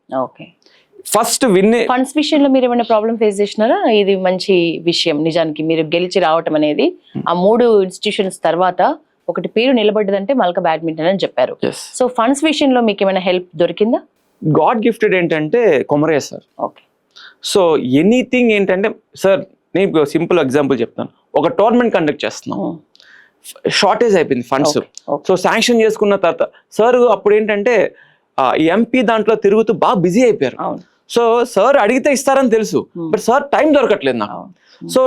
First win. ఫండ్స్ విషయంలో మీరు ఏమైనా ప్రాబ్లం ఫేస్ చేసినారా? ఇది మంచి విషయం నిజానికి, మీరు గెలిచి రావటం అనేది. ఆ 3 ఇన్స్టిట్యూషన్స్ తర్వాత ఒకటి పేరు నిలబడ్డదంటే మల్కా బ్యాడ్మింటన్ అని చెప్పారు. సో ఫండ్స్ విషయంలో మీకు ఏమైనా హెల్ప్ దొరికిందా? గాడ్ గిఫ్టెడ్ ఏంటంటే కొమరయ్య సార్. సో ఎనీథింగ్ ఏంటంటే సార్, నేను సింపుల్ ఎగ్జాంపుల్ చెప్తాను. ఒక టోర్నమెంట్ కండక్ట్ చేస్తున్నాం, షార్టేజ్ అయిపోయింది ఫండ్స్. సో శాంక్షన్ చేసుకున్న తర్వాత సార్ అప్పుడు ఏంటంటే ఈ ఎంపీ దాంట్లో తిరుగుతూ బాగా బిజీ అయిపోయారు. సో సార్ అడిగితే ఇస్తారని తెలుసు, బట్ సార్ టైం దొరకట్లేదు నాకు. సో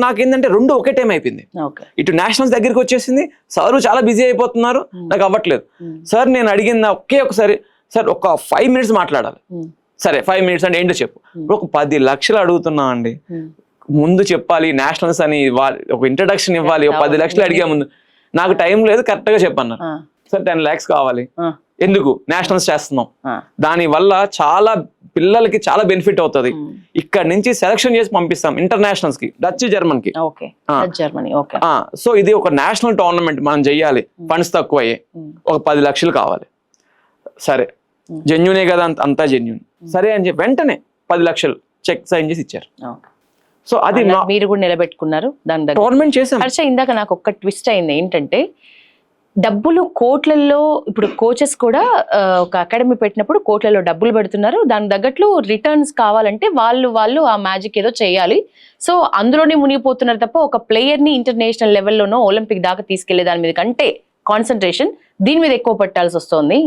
నాకేంటంటే 2 ఒకే టైం అయిపోయింది. ఇటు నేషనల్స్ దగ్గరికి వచ్చేసింది, సార్ చాలా బిజీ అయిపోతున్నారు, నాకు అవ్వట్లేదు. సార్ నేను అడిగింది ఒకసారి, సార్ ఒక 5 minutes మాట్లాడాలి. సరే 5 minutes అంటే ఏంటో చెప్పు. ఒక 10 లక్షలు అడుగుతున్నా అండి, ముందు చెప్పాలి, నేషనల్స్ అని ఒక ఇంట్రడక్షన్ ఇవ్వాలి, ఒక 10 లక్షలు అడిగే ముందు నాకు టైం లేదు, కరెక్ట్ గా చెప్పన్నారు. సార్ 10 lakhs కావాలి. ఎందుకు నేషనల్స్ చేస్తున్నాం, ఆ. దాని వల్ల చాలా పిల్లలకి చాలా బెనిఫిట్ అవుతుంది. ఇక్కడ నుంచి సెలక్షన్ చేసి పంపిస్తాం ఇంటర్నేషనల్స్ కి, డచ్, జర్మన్ కి. Okay, Germany. ఓకే. సో ఇది ఒక నేషనల్ టోర్నమెంట్ మనం చెయ్యాలి, ఫండ్స్ తక్కువ అయ్యాయి, ఒక 10 లక్షలు కావాలి. సరే, జెన్యునే కదా, అంతా జెన్యున్. సరే అని చెప్పి వెంటనే 10 లక్షలు చెక్ సైన్ చేసి ఇచ్చారు. సో అది మీరు కూడా నిలబెట్టుకున్నారు దాని దగ్గర. టోర్నమెంట్ చేసాం. హర్ష, ఇందాక నాకు ఒక్క ట్విస్ట్ అయింది ఏంటంటే, డబ్బులు కోట్లలో, ఇప్పుడు కోచెస్ కూడా ఒక అకాడమీ పెట్టినప్పుడు కోట్లలో డబ్బులు పెడుతున్నారు, దాని తగ్గట్లు రిటర్న్స్ కావాలంటే వాళ్ళు ఆ మ్యాజిక్ ఏదో చేయాలి. సో అందులోనే మునిగిపోతున్నారు తప్ప ఒక ప్లేయర్ ని ఇంటర్నేషనల్ లెవెల్లోనో ఒలింపిక్ దాకా తీసుకెళ్లే దాని మీద కంటే కాన్సన్ట్రేషన్ దీని మీద ఎక్కువ పెట్టాల్సి వస్తుంది.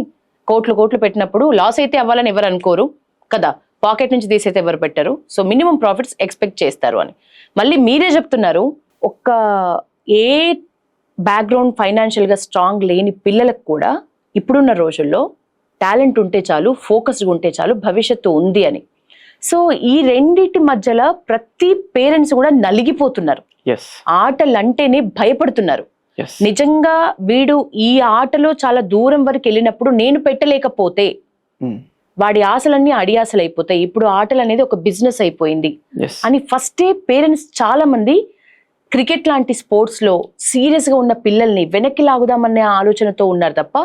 కోట్లు పెట్టినప్పుడు లాస్ అయితే అవ్వాలని ఎవరు అనుకోరు కదా, పాకెట్ నుంచి తీసైతే ఎవరు పెట్టరు. సో మినిమం ప్రాఫిట్స్ ఎక్స్పెక్ట్ చేస్తారు అని మళ్ళీ మీరే చెప్తున్నారు. ఒక్క ఏ బ్యాక్గ్రౌండ్ ఫైనాన్షియల్ గా స్ట్రాంగ్ లేని పిల్లలకు కూడా ఇప్పుడున్న రోజుల్లో టాలెంట్ ఉంటే చాలు, ఫోకస్డ్గా ఉంటే చాలు, భవిష్యత్తు ఉంది అని. సో ఈ రెండిటి మధ్యలో ప్రతి పేరెంట్స్ కూడా నలిగిపోతున్నారు. ఆటలు అంటేనే భయపడుతున్నారు. నిజంగా వీడు ఈ ఆటలో చాలా దూరం వరకు వెళ్ళినప్పుడు నేను పెట్టలేకపోతే వాడి ఆశలన్నీ అడియాసలు అయిపోతాయి. ఇప్పుడు ఆటలు అనేది ఒక బిజినెస్ అయిపోయింది అని ఫస్టే పేరెంట్స్ చాలా మంది క్రికెట్ లాంటి స్పోర్ట్స్ లో సీరియస్ గా ఉన్న పిల్లల్ని వెనక్కి లాగుదామనే ఆలోచనతో ఉన్నారు తప్ప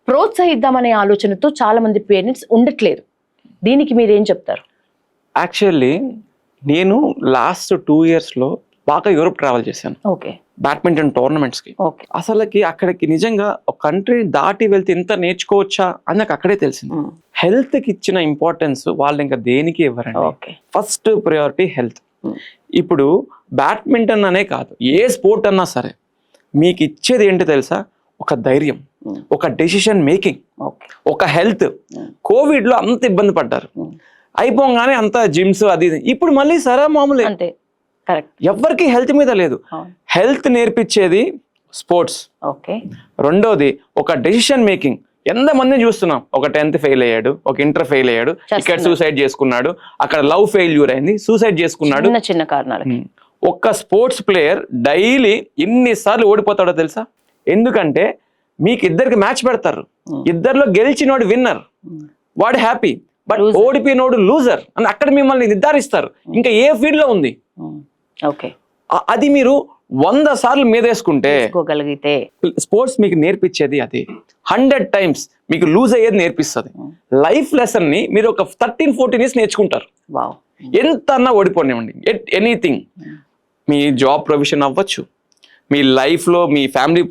ప్రోత్సహిద్దామనే ఆలోచనతో చాలా మంది పేరెంట్స్ ఉండట్లేదు. దీనికి మీరేం చెప్తారు? యాక్చువల్లీ నేను లాస్ట్ 2 years లో బాగా యూరోప్ ట్రావెల్ చేశాను. ఓకే. బ్యాడ్మింటన్ టోర్నమెంట్స్ కి. అసలుకి అక్కడికి నిజంగా ఒక కంట్రీ దాటి వెళ్తే ఇంత నేర్చుకోవచ్చా అని నాకు అక్కడే తెలిసింది. హెల్త్ కి ఇచ్చిన ఇంపార్టెన్స్ వాళ్ళు ఇంకా దేనికి ఇవ్వరండి. First priority health. ఇప్పుడు బ్యాడ్మింటన్ అనే కాదు, ఏ స్పోర్ట్ అన్నా సరే మీకు ఇచ్చేది ఏంటి తెలుసా? ఒక ధైర్యం, ఒక డెసిషన్ మేకింగ్, ఒక హెల్త్. కోవిడ్ లో అంత ఇబ్బంది పడ్డారు, అయిపోగానే అంత జిమ్స్ అది. ఇప్పుడు మళ్ళీ సరే మామూలు, ఎవరికి హెల్త్ మీద లేదు. హెల్త్ నేర్పించేది స్పోర్ట్స్. రెండోది ఒక డెసిషన్ మేకింగ్. ఎంతమంది చూస్తున్నాం, ఒక 10th ఫెయిల్ అయ్యాడు, ఒక ఇంటర్ ఫెయిల్ అయ్యాడు, ఇక్కడ సూసైడ్ చేసుకున్నాడు, అక్కడ లవ్ ఫెయిల్యూర్ అయింది, సూసైడ్ చేసుకున్నాడు, చిన్న కారణాలు. ఒక్క స్పోర్ట్స్ ప్లేయర్ డైలీ ఎన్నిసార్లు ఓడిపోతాడో తెలుసా? ఎందుకంటే మీకు ఇద్దరికి మ్యాచ్ పెడతారు, ఇద్దరిలో గెలిచినోడు విన్నర్, వాడు హ్యాపీ, బట్ ఓడిపోయినోడు లూజర్ అని అక్కడ మిమ్మల్ని నిర్ధారిస్తారు. ఇంకా ఏ ఫీల్డ్ లో ఉంది అది మీరు 100 సార్లు మీదేసుకుంటే స్పోర్ట్స్ మీకు నేర్పించేది అది 100 times మీకు లూజ్ అయ్యేది నేర్పిస్తుంది. లైఫ్ లెసన్ ని మీరు ఒక 13-14 years నేర్చుకుంటారు. ఎంత అన్నా ఓడిపోనివ్వండి, ఎనీథింగ్. మీ జాబ్ ప్రొఫెషన్ అవ్వచ్చు, మీ లైఫ్ లో మీ ఫ్యామిలీ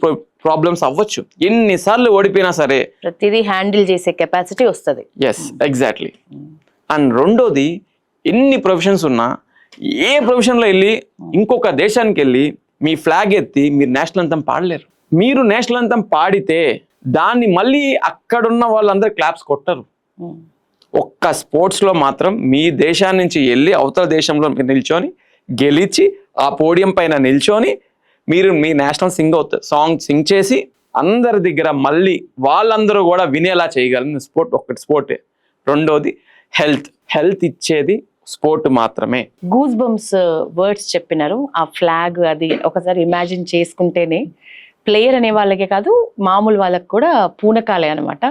ప్రాబ్లమ్స్ అవ్వచ్చు, ఎన్నిసార్లు ఓడిపోయినా సరే ప్రతిదీ హ్యాండిల్ చేసే కెపాసిటీ వస్తుంది. ఎగ్జాక్ట్లీ. అండ్ రెండోది, ఎన్ని ప్రొఫెషన్స్ ఉన్నా ఏ ప్రొఫెషన్ లో వెళ్ళి ఇంకొక దేశానికి వెళ్ళి మీ ఫ్లాగ్ ఎత్తి మీరు నేషనల్ అంతం పాడలేరు. మీరు నేషనల్ అంతం పాడితే దాన్ని మళ్ళీ అక్కడున్న వాళ్ళందరూ క్లాప్స్ కొట్టరు. ఒక్క స్పోర్ట్స్ లో మాత్రం మీ దేశాన్ని నుంచి వెళ్ళి అవతల దేశంలో మీరు నిల్చొని గెలిచి ఆ పోడియం పైన నిల్చొని మీరు మీ నేషనల్ సాంగ్ సింగ్ చేసి అందరి దగ్గర మళ్ళీ వాళ్ళందరూ కూడా వినేలా చేయగలిగిన స్పోర్ట్ ఒక్కటి స్పోర్టే. రెండోది హెల్త్ ఇచ్చేది స్పోర్ట్ మాత్రమే. గూస్ బంప్స్ వర్డ్స్ చెప్పినారు. ఆ ఫ్లాగ్ అది ఒకసారి ఇమాజిన్ చేసుకుంటేనే ప్లేయర్ అనే వాళ్ళకే కాదు మామూలు వాళ్ళకి కూడా పూనకాలే అనమాట.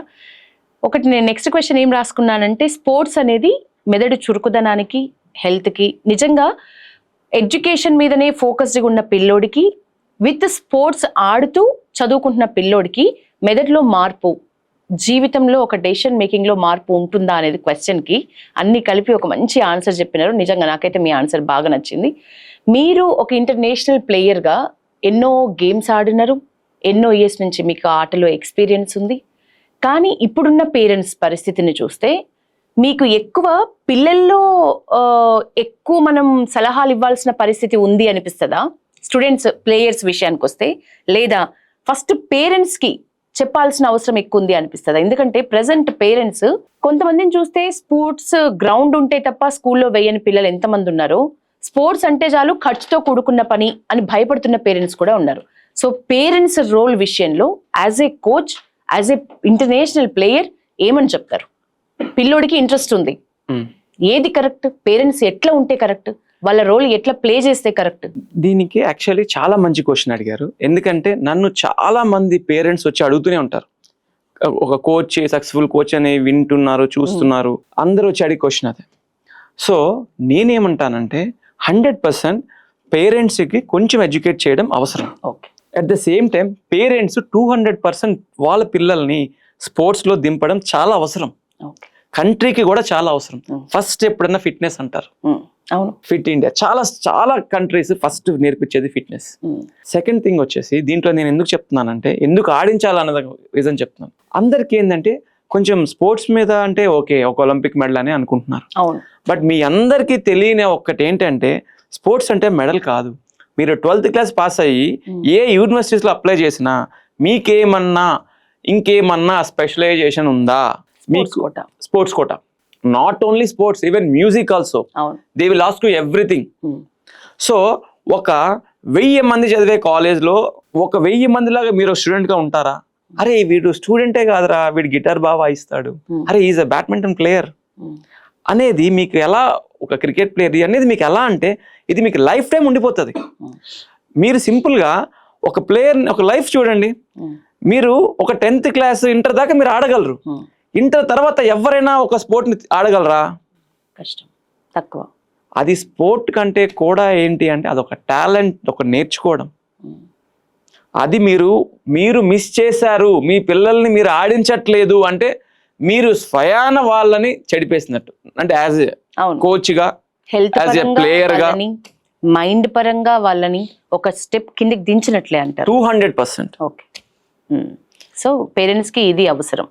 ఒకటి నేను నెక్స్ట్ క్వశ్చన్ ఏం రాసుకున్నానంటే, స్పోర్ట్స్ అనేది మెదడు చురుకుదనానికి, హెల్త్కి, నిజంగా ఎడ్యుకేషన్ మీదనే ఫోకస్డ్గా ఉన్న పిల్లోడికి విత్ స్పోర్ట్స్ ఆడుతూ చదువుకుంటున్న పిల్లోడికి మెదడులో మార్పు, జీవితంలో ఒక డెసిషన్ మేకింగ్ లో మార్పు ఉంటుందా అనేది క్వశ్చన్ కి అన్ని కలిపి ఒక మంచి ఆన్సర్ చెప్పినారు. నిజంగా నాకైతే మీ ఆన్సర్ బాగా నచ్చింది. మీరు ఒక ఇంటర్నేషనల్ ప్లేయర్ గా ఎన్నో గేమ్స్ ఆడినారు, ఎన్నో ఇయర్స్ నుంచి మీకు ఆటలో ఎక్స్పీరియన్స్ ఉంది. కానీ ఇప్పుడున్న పేరెంట్స్ పరిస్థితిని చూస్తే మీకు ఎక్కువ పిల్లల్లో ఎక్కువ మనం సలహాలు ఇవ్వాల్సిన పరిస్థితి ఉంది అనిపిస్తుందా స్టూడెంట్స్ ప్లేయర్స్ విషయానికి వస్తే, లేదా ఫస్ట్ పేరెంట్స్ కి చెప్పాల్సిన అవసరం ఎక్కువ ఉంది అనిపిస్తుంది? ఎందుకంటే ప్రెసెంట్ పేరెంట్స్ కొంతమందిని చూస్తే స్పోర్ట్స్ గ్రౌండ్ ఉంటే తప్ప స్కూల్లో వేయని పిల్లలు ఎంతమంది ఉన్నారు, స్పోర్ట్స్ అంటే చాలు ఖర్చుతో కూడుకున్న పని అని భయపడుతున్న పేరెంట్స్ కూడా ఉన్నారు. సో పేరెంట్స్ రోల్ విషయంలో as a coach, as a international player ఏమని చెప్తారు? పిల్లోడికి ఇంట్రెస్ట్ ఉంది, ఏది కరెక్ట్? పేరెంట్స్ ఎట్లా ఉంటే కరెక్ట్? వాళ్ళ రోల్ ఎట్లా ప్లే చేస్తే కరెక్ట్? దీనికి యాక్చువల్లీ చాలా మంచి క్వశ్చన్ అడిగారు. ఎందుకంటే నన్ను చాలా మంది పేరెంట్స్ వచ్చి అడుగుతూనే ఉంటారు, ఒక కోచ్, సక్సెస్ఫుల్ కోచ్ అని వింటున్నారు, చూస్తున్నారు, అందరూ వచ్చి అడిగి క్వశ్చన్ అదే. సో నేనేమంటానంటే 100% పేరెంట్స్కి కొంచెం ఎడ్యుకేట్ చేయడం అవసరం. Okay. At the same time parents 200% వాళ్ళ పిల్లల్ని స్పోర్ట్స్లో దింపడం చాలా అవసరం. ఓకే. కంట్రీకి కూడా చాలా అవసరం. ఫస్ట్ ఎప్పుడన్నా ఫిట్నెస్ అంటారు. అవును. ఫిట్ ఇండియా చాలా కంట్రీస్ ఫస్ట్ నేర్పించేది ఫిట్నెస్. సెకండ్ థింగ్ వచ్చేసి దీంట్లో నేను ఎందుకు చెప్తున్నానంటే, ఎందుకు ఆడించాలన్నది రీజన్ చెప్తున్నాను. అందరికీ ఏంటంటే కొంచెం స్పోర్ట్స్ మీద అంటే ఓకే, ఒక ఒలింపిక్ మెడల్ అని అనుకుంటున్నారు. అవును. బట్ మీ అందరికీ తెలియని ఒక్కటి ఏంటంటే, స్పోర్ట్స్ అంటే మెడల్ కాదు. మీరు 12th క్లాస్ పాస్ అయ్యి ఏ యూనివర్సిటీస్లో అప్లై చేసినా మీకేమన్నా ఇంకేమన్నా స్పెషలైజేషన్ ఉందా? మీకు sports quota, not only sports, even music also. They will ask you everything. So ఒక 1000 మంది చదివే కాలేజ్లో ఒక 1000 మందిలాగా మీరు స్టూడెంట్గా ఉంటారా? అరే వీడు స్టూడెంటే కాదురా, వీడు గిటార్ బాగా వాయిస్తాడు, అరే ఈజ్ అ బ్యాడ్మింటన్ ప్లేయర్ అనేది మీకు ఎలా, ఒక క్రికెట్ ప్లేయర్ అనేది మీకు ఎలా అంటే ఇది మీకు లైఫ్ టైం ఉండిపోతుంది. మీరు సింపుల్గా ఒక ప్లేయర్ని, ఒక లైఫ్ చూడండి. మీరు ఒక 10th క్లాస్ ఇంటర్ దాకా మీరు ఆడగలరు. ఇంటర్ తర్వాత ఎవరైనా ఒక స్పోర్ట్ని ఆడగలరా? కష్టం, తక్కువ. అది స్పోర్ట్ కంటే కూడా ఏంటి అంటే అదొక టాలెంట్, ఒక నేర్చుకోవడం. అది మీరు మిస్ చేశారు, మీ పిల్లల్ని మీరు ఆడించట్లేదు అంటే మీరు స్వయాన వాళ్ళని చెడిపేసినట్టు. అంటే యాజ్ ఏ కోచ్గా, యాజ్ ఏ ప్లేయర్గా, మైండ్ పరంగా వాళ్ళని ఒక స్టెప్ కిందకి దించినట్లే అంటారు. 200%. ఓకే. సో పేరెంట్స్కి ఇది అవసరం.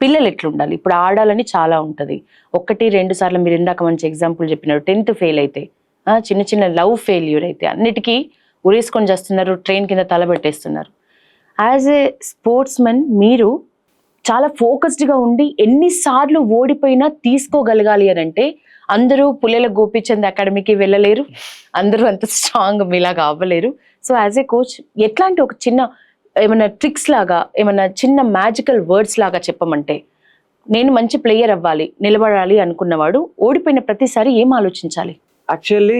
పిల్లలు ఎట్లుండాలి? ఇప్పుడు ఆడాలని చాలా ఉంటుంది. 1-2 సార్లు మీరు ఇందాక మంచి ఎగ్జాంపుల్ చెప్పినారు. 10th ఫెయిల్ అయితే, చిన్న చిన్న లవ్ ఫెయిల్యూర్ అయితే అన్నిటికీ ఉరేసుకొని చేస్తున్నారు, ట్రైన్ కింద తలబెట్టేస్తున్నారు. యాజ్ ఏ స్పోర్ట్స్ మెన్ మీరు చాలా ఫోకస్డ్గా ఉండి ఎన్నిసార్లు ఓడిపోయినా తీసుకోగలగాలి అని అంటే అందరూ పుల్లెల గోపీచంద్ అకాడమీకి వెళ్ళలేరు, అందరూ అంత స్ట్రాంగ్ మీలాగా అవ్వలేరు. సో యాజ్ ఏ కోచ్ ఎట్లాంటి ఒక చిన్న ఏమైనా ట్రిక్స్ లాగా, ఏమైనా చిన్న మ్యాజికల్ వర్డ్స్ లాగా చెప్పమంటే, నేను మంచి ప్లేయర్ అవ్వాలి, నిలబడాలి అనుకున్నవాడు ఓడిపోయిన ప్రతిసారి ఏం ఆలోచించాలి? యాక్చువల్లీ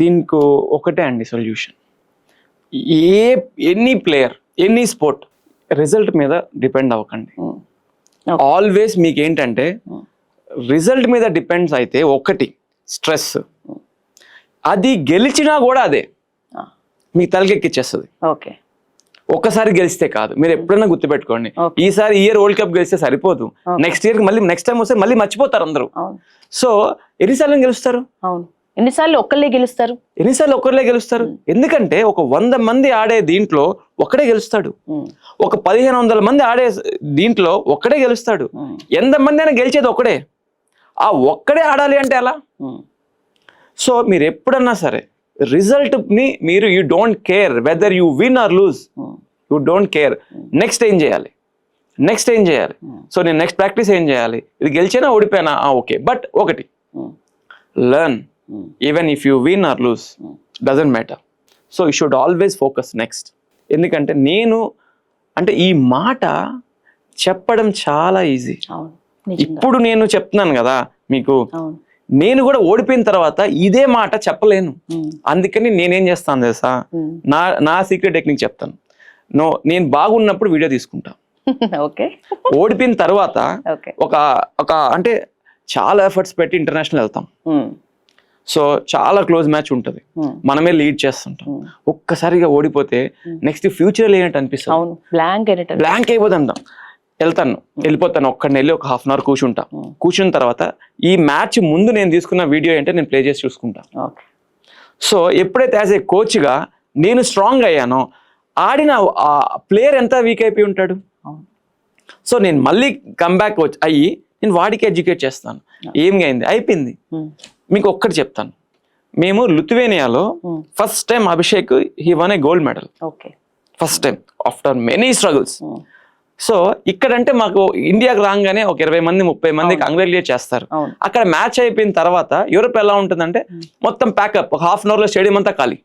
దీనికి ఒకటే అండి solution. Any player, any sport result మీద డిపెండ్ అవ్వకండి. ఆల్వేస్ మీకు ఏంటంటే రిజల్ట్ మీద డిపెండ్స్ అయితే ఒకటి స్ట్రెస్, అది గెలిచినా కూడా అదే మీ తలకెక్కిచ్చేస్తుంది. ఓకే. ఒక్కసారి గెలిస్తే కాదు, మీరు ఎప్పుడైనా గుర్తుపెట్టుకోండి. ఈసారి ఇయర్ వరల్డ్ కప్ గెలిస్తే సరిపోదు, నెక్స్ట్ ఇయర్ మళ్ళీ నెక్స్ట్ టైం వస్తే మళ్ళీ మర్చిపోతారు అందరూ. సో ఎన్నిసార్లు గెలుస్తారు? ఎన్నిసార్లు ఒక్కళ్ళే గెలుస్తారు? ఎందుకంటే ఒక 100 మంది ఆడే దీంట్లో ఒక్కడే గెలుస్తాడు, ఒక 1500 మంది ఆడే దీంట్లో ఒక్కడే గెలుస్తాడు. ఎంతమంది అయినా గెలిచేది ఒక్కడే. ఆ ఒక్కడే ఆడాలి అంటే ఎలా? సో మీరు ఎప్పుడన్నా సరే రిజల్ట్ ని మీరు you don't care whether you win or lose, you don't care. Next ఏం చేయాలి? సో నేను నెక్స్ట్ ప్రాక్టీస్ ఏం చేయాలి? ఇది గెలిచినా ఓడిపోయినా ఓకే, బట్ ఒకటి learn. Even if you win or lose doesn't matter. So you should always focus next. ఎందుకంటే అంటే ఈ మాట చెప్పడం చాలా ఈజీ. ఇప్పుడు నేను చెప్తున్నాను కదా మీకు, నేను కూడా ఓడిపోయిన తర్వాత ఇదే మాట చెప్పలేను. అందుకని నేనేం చేస్తాను తెలుసా, నా సీక్రెట్ టెక్నిక్ చెప్తాను. నేను బాగున్నప్పుడు వీడియో తీసుకుంటా. ఓడిపోయిన తర్వాత ఒక అంటే చాలా ఎఫర్ట్స్ పెట్టి ఇంటర్నేషనల్ వెళ్తాం. సో చాలా క్లోజ్ మ్యాచ్ ఉంటుంది, మనమే లీడ్ చేస్తుంటాం. ఒక్కసారిగా ఓడిపోతే నెక్స్ట్ ఫ్యూచర్ లేనట్టు అనిపిస్తుంది, బ్లాంక్ అయిపోతాం. వెళ్ళిపోతాను ఒక్కడిని వెళ్ళి ఒక హాఫ్ అన్ అవర్ కూర్చున్న తర్వాత ఈ మ్యాచ్ ముందు నేను తీసుకున్న వీడియో ఏంటో నేను ప్లే చేసి చూసుకుంటా. సో ఎప్పుడైతే యాజ్ ఏ కోచ్గా నేను స్ట్రాంగ్ అయ్యానో, ఆడిన ఆ ప్లేయర్ ఎంత వీక్ అయిపోయి ఉంటాడు. సో నేను మళ్ళీ కమ్బ్యాక్ అయ్యి నేను వాడికి ఎడ్యుకేట్ చేస్తాను. ఏమి అయింది, అయిపోయింది. మీకు ఒక్కటి చెప్తాను, మేము లిథువేనియాలో first time Abhishek he won a gold medal, first time after many struggles. So ఇక్కడంటే మాకు ఇండియాకి రాగానే ఒక 20 మంది 30 మంది కంగ్రాచులేట్ చేస్తారు. అక్కడ మ్యాచ్ అయిపోయిన తర్వాత యూరోప్ ఎలా ఉంటుందంటే మొత్తం ప్యాకప్, ఒక హాఫ్ అన్ అవర్ లో స్టేడియం అంతా ఖాళీ.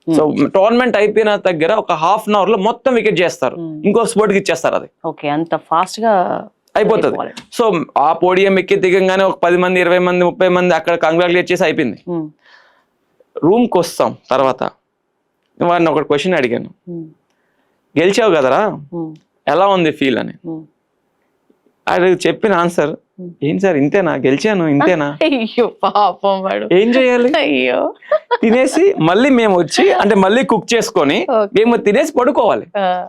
సో టోర్నమెంట్ అయిపోయిన దగ్గర ఒక హాఫ్ అన్ అవర్ లో మొత్తం వికెట్ చేస్తారు, ఇంకో స్పోర్ట్ కి ఇచ్చేస్తారు. అది అంత ఫాస్ట్ గా అయిపోతుంది. సో ఆ పోడియం ఎక్కి దిగంగానే ఒక 10 మంది 20 మంది 30 మంది అక్కడ కంగ్రాచులేట్ చేసి అయిపోయింది. రూమ్కి వస్తాం తర్వాత వాడిని ఒక క్వశ్చన్ అడిగాను, గెలిచావు కదరా ఎలా ఉంది ఫీల్ అని. అది చెప్పిన ఆన్సర్, ఏం సార్ ఇంతేనా, గెలిచాను ఇంతేనా, అయ్యో పాపం వాడు, ఏం చేయాలి, అయ్యో తినేసి మళ్ళీ మేము వచ్చి అంటే మళ్ళీ కుక్ చేసుకొని మేము తినేసి పడుకోవాలి.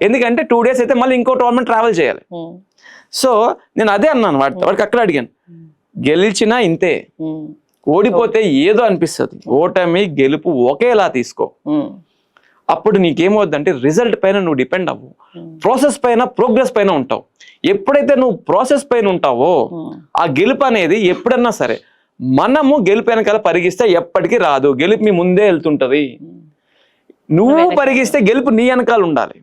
ఎందుకంటే 2 days అయితే మళ్ళీ ఇంకో టోర్నమెంట్ ట్రావెల్ చేయాలి. సో నేను అదే అన్నాను వాడికి అక్కడ అడిగాను, గెలిచినా ఇంతే, ఓడిపోతే ఏదో అనిపిస్తుంది, ఓటమి గెలుపు ఒకేలా తీసుకో. అప్పుడు నీకేమవుద్దంటే రిజల్ట్ పైన నువ్వు డిపెండ్ అవ్వు, ప్రాసెస్ పైన ప్రోగ్రెస్ పైన ఉంటావు. ఎప్పుడైతే నువ్వు ప్రాసెస్ పైన ఉంటావో ఆ గెలుపు అనేది ఎప్పుడన్నా సరే, మనము గెలుపు వెనకాల పరిగిస్తే ఎప్పటికీ రాదు, గెలుపు మీ ముందే వెళ్తుంటది. నువ్వు పరిగిస్తే గెలుపు నీ వెనకాల ఉండాలి.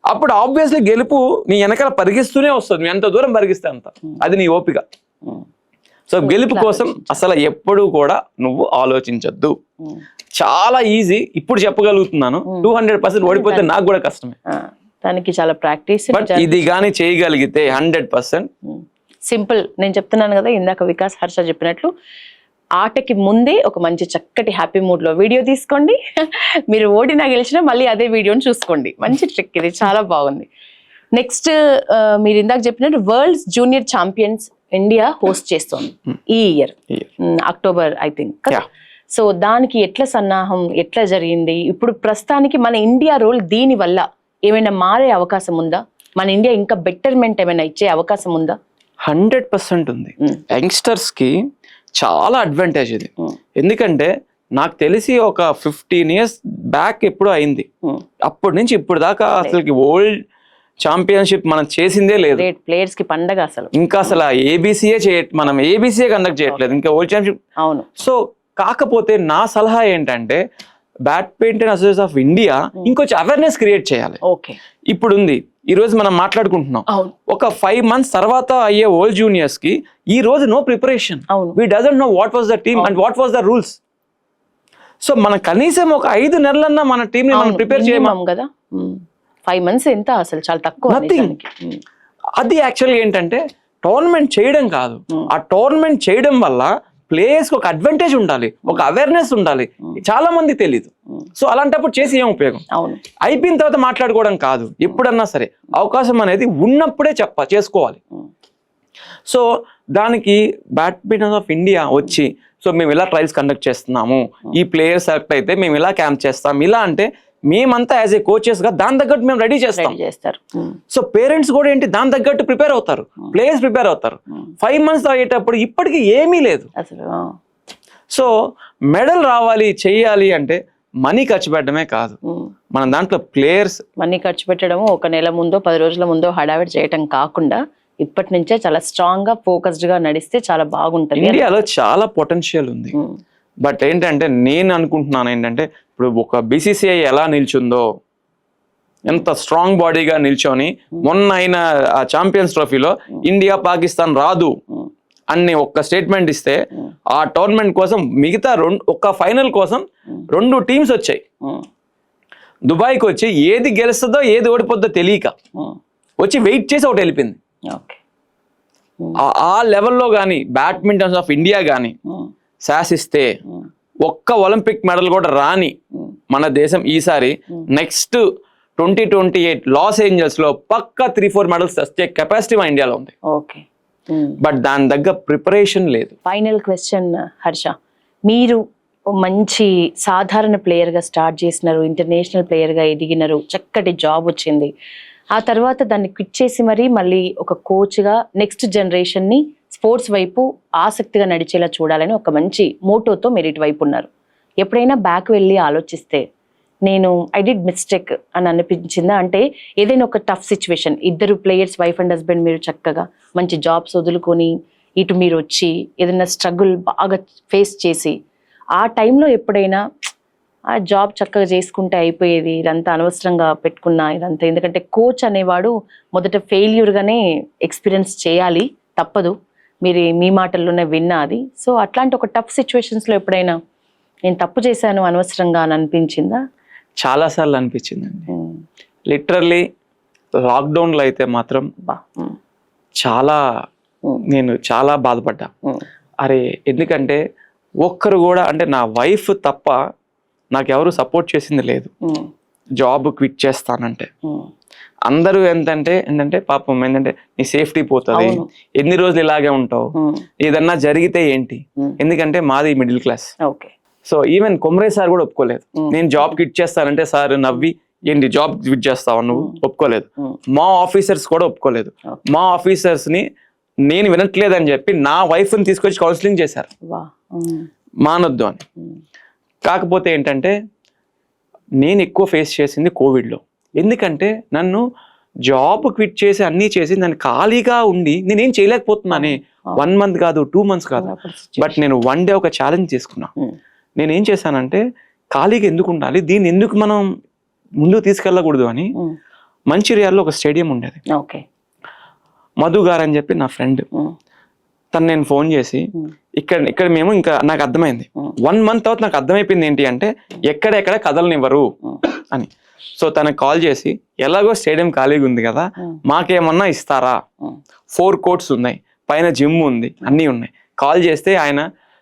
అప్పుడు ఆబ్వియస్లీ గెలుపు నీ వెనకాల పరిగిస్తూనే వస్తుంది, నువ్వు ఎంత దూరం పరిగిస్తే అంత, అది నీ ఓపిక. సో గెలుపు కోసం అసలు ఎప్పుడు కూడా నువ్వు ఆలోచించొద్దు. చాలా ఈజీ, ఇప్పుడు చెప్పగలుగుతున్నాను. 200% ఓడిపోతే నాకు కూడా కష్టమే, దానికి చాలా ప్రాక్టీస్. బట్ ఇది కానీ చేయగలిగితే 100% సింపుల్. నేను చెప్తున్నాను కదా ఇందాక వికాస్ హర్ష చెప్పినట్లు, ఆటకి ముందే ఒక మంచి చక్కటి హ్యాపీ మూడ్ లో వీడియో తీసుకోండి. మీరు ఓడినా గెలిచినా మళ్ళీ అదే వీడియోని చూసుకోండి. మంచి ట్రిక్ ఇది, చాలా బాగుంది. నెక్స్ట్ మీరు ఇందాక చెప్పినట్టు world's junior champions India host చేస్తోంది ఈ year, October I think. So దానికి ఎట్లా సన్నాహం, ఎట్లా జరిగింది? ఇప్పుడు ప్రస్తుతానికి మన ఇండియా రోల్ దీని వల్ల ఏమైనా మారే అవకాశం ఉందా? మన ఇండియా ఇంకా బెటర్మెంట్ ఏమైనా ఇచ్చే అవకాశం ఉందా? 100% ఉంది. యంగ్స్టర్స్ కి చాలా అడ్వాంటేజ్ ఇది. ఎందుకంటే నాకు తెలిసి ఒక 15 years బ్యాక్ ఎప్పుడో అయింది, అప్పటి నుంచి ఇప్పుడు దాకా అసలు వరల్డ్ ఛాంపియన్షిప్ మనం చేసిందే లేదు. ప్లేయర్స్ కి పండగ అసలు. ఇంకా అసలు మనం ఏబిసిఏ కండక్ట్ చేయట్లేదు ఇంకా వరల్డ్ ఛాంపియన్షిప్. అవును. సో కాకపోతే నా సలహా ఏంటంటే బ్యాడ్మింటన్ అసోసియేషన్ ఆఫ్ ఇండియా ఇంకొంచెం అవేర్నెస్ క్రియేట్ చేయాలి. ఇప్పుడు ఉంది, ఈ రోజు మనం మాట్లాడుకుంటున్నాం, ఒక 5 months తర్వాత అయ్యే వరల్డ్ జూనియర్స్ కి ఈ రోజు no preparation, we doesn't know what was the team and what was the rules. So మనం కనీసం ఒక 5 నెలలన్నా మన టీం ని మనం ప్రిపేర్ చేయమం కదా. 5 months ఎంత అసలు, చాలా తక్కువ. అది యాక్చువల్గా ఏంటంటే టోర్నమెంట్ చేయడం కాదు, ఆ టోర్నమెంట్ చేయడం వల్ల ప్లేయర్స్ కి ఒక అడ్వాంటేజ్ ఉండాలి, ఒక అవేర్నెస్ ఉండాలి, చాలా మంది తెలీదు. సో అలాంటప్పుడు చేసి ఏం ఉపయోగం? అయిపోయిన తర్వాత మాట్లాడుకోవడం కాదు, ఎప్పుడన్నా సరే అవకాశం అనేది ఉన్నప్పుడే చేసుకోవాలి. సో దానికి బ్యాడ్మింటన్ ఆఫ్ ఇండియా వచ్చి, సో మేము ఇలా ట్రయల్స్ కండక్ట్ చేస్తున్నాము, ఈ ప్లేయర్స్ సెలెక్ట్ అయితే మేము ఇలా క్యాంప్ చేస్తాం, ఇలా అంటే మేమంతా యాజ్ ఏ కోచెస్ గా దాని తగ్గట్టు మేము రెడీ చేస్తారు. సో పేరెంట్స్ కూడా ఏంటి దాని తగ్గట్టు ప్రిపేర్ అవుతారు, ప్లేయర్స్ ప్రిపేర్ అవుతారు. 5 months అయ్యేటప్పుడు ఇప్పటికీ ఏమీ లేదు అసలు. సో మెడల్ రావాలి చెయ్యాలి అంటే మనీ ఖర్చు పెట్టడమే కాదు, మనం దాంట్లో ప్లేయర్స్ మనీ ఖర్చు పెట్టడము, ఒక నెల ముందో 10 రోజుల ముందో హడావిడి చేయటం కాకుండా ఇప్పటి నుంచే చాలా స్ట్రాంగ్ గా ఫోకస్డ్ గా నడిస్తే చాలా బాగుంటుంది. ఇండియాలో చాలా పొటెన్షియల్ ఉంది. బట్ ఏంటంటే నేను అనుకుంటున్నాను ఏంటంటే ఇప్పుడు ఒక BCCI ఎలా నిల్చుందో, ఎంత స్ట్రాంగ్ బాడీగా నిల్చొని మొన్న అయిన ఆ ఛాంపియన్స్ ట్రోఫీలో ఇండియా పాకిస్తాన్ రాదు అన్ని ఒక్క స్టేట్మెంట్ ఇస్తే ఆ టోర్నమెంట్ కోసం మిగతా ఒక్క ఫైనల్ కోసం 2 teams వచ్చాయి. దుబాయ్కి వచ్చి ఏది గెలుస్తుందో ఏది ఓడిపోద్దో తెలియక వచ్చి వెయిట్ చేసి ఒకటి వెళ్ళిపోయింది. ఆ లెవెల్లో కానీ బ్యాడ్మింటన్ ఆఫ్ ఇండియా కానీ శాసిస్తే ఒక్క ఒలింపిక్ మెడల్ కూడా రాని మన దేశం ఈసారి నెక్స్ట్ 2028 లాస్ ఏంజల్స్ లో పక్కా 3-4 మెడల్స్ వచ్చే కెపాసిటీ మన ఇండియాలో ఉంది. బట్ దాని దగ్గర ప్రిపరేషన్ లేదు. ఫైనల్ క్వశ్చన్ హర్ష, మీరు మంచి సాధారణ ప్లేయర్ గా స్టార్ట్ చేసినారు, ఇంటర్నేషనల్ ప్లేయర్ గా ఎదిగినారు, చక్కటి జాబ్ వచ్చింది, ఆ తర్వాత దాన్ని క్విట్ చేసి మళ్ళీ ఒక కోచ్ గా నెక్స్ట్ జనరేషన్ ని స్పోర్ట్స్ వైపు ఆసక్తిగా నడిచేలా చూడాలని ఒక మంచి మోటోతో మీరు ఇటువైపు ఉన్నారు. ఎప్పుడైనా బ్యాక్ వెళ్ళి ఆలోచిస్తే నేను ఐ డిడ్ మిస్టేక్ అని అనిపించిందా? అంటే ఏదైనా ఒక టఫ్ సిచ్యువేషన్, ఇద్దరు ప్లేయర్స్ వైఫ్ అండ్ హస్బెండ్, మీరు చక్కగా మంచి జాబ్స్ వదులుకొని ఇటు మీరు వచ్చి ఏదైనా స్ట్రగుల్ బాగా ఫేస్ చేసి ఆ టైంలో ఎప్పుడైనా ఆ జాబ్ చక్కగా చేసుకుంటే అయిపోయేది, ఇదంతా అనవసరంగా పెట్టుకున్నా ఇదంతా, ఎందుకంటే కోచ్ అనేవాడు మొదట ఫెయిల్యూర్గానే ఎక్స్పీరియన్స్ చేయాలి, తప్పదు, మీరు మీ మాటల్లోనే విన్నా అది. సో అట్లాంటి ఒక టఫ్ సిచ్యువేషన్స్లో ఎప్పుడైనా నేను తప్పు చేశాను అనవసరంగా అని అనిపించిందా? చాలాసార్లు అనిపించిందండి. లిటరల్లీ లాక్డౌన్లో అయితే మాత్రం నేను చాలా బాధపడ్డా. అరే ఎందుకంటే ఒక్కరు కూడా, అంటే నా వైఫ్ తప్ప నాకెవరు సపోర్ట్ చేసింది లేదు. జాబ్ క్విట్ చేస్తానంటే అందరూ ఏంటంటే పాపం ఏంటంటే నీ సేఫ్టీ పోతుంది, ఎన్ని రోజులు ఇలాగే ఉంటావు, ఏదన్నా జరిగితే ఏంటి, ఎందుకంటే మాది middle class. So even Komare sir కూడా ఒప్పుకోలేదు నేను జాబ్ క్విట్ చేస్తానంటే. సార్ నవ్వి ఏంటి జాబ్ క్విట్ చేస్తావు నువ్వు, ఒప్పుకోలేదు. మా ఆఫీసర్స్ కూడా ఒప్పుకోలేదు. మా ఆఫీసర్స్ ని నేను వినట్లేదని చెప్పి నా వైఫ్ ని తీసుకొచ్చి కౌన్సిలింగ్ చేశారు మానొద్దు అని. కాకపోతే ఏంటంటే నేను ఎక్కువ ఫేస్ చేసింది కోవిడ్లో. ఎందుకంటే నన్ను జాబ్ క్విట్ చేసి అన్నీ చేసి నన్ను ఖాళీగా ఉండి నేనేం చేయలేకపోతున్నానే. 1 month కాదు, 2 months కాదు, బట్ నేను 1 day ఒక ఛాలెంజ్ తీసుకున్నా. నేనేం చేశానంటే ఖాళీగా ఎందుకు ఉండాలి, దీన్ని ఎందుకు మనం ముందుకు తీసుకెళ్ళకూడదు అని మంచిర్యాలలో ఒక స్టేడియం ఉండేది. మధు గారు అని చెప్పి నా ఫ్రెండ్, తను నేను ఫోన్ చేసి ఇక్కడ మేము ఇంకా నాకు అర్థమైంది 1 month తర్వాత నాకు అర్థమైపోయింది ఏంటి అంటే ఎక్కడెక్కడ కదలనివ్వరు అని. సో తనకు కాల్ చేసి ఎలాగో స్టేడియం ఖాళీగా ఉంది కదా మాకేమన్నా ఇస్తారా, 4 courts ఉన్నాయి, పైన జిమ్ ఉంది, అన్నీ ఉన్నాయి. కాల్ చేస్తే ఆయన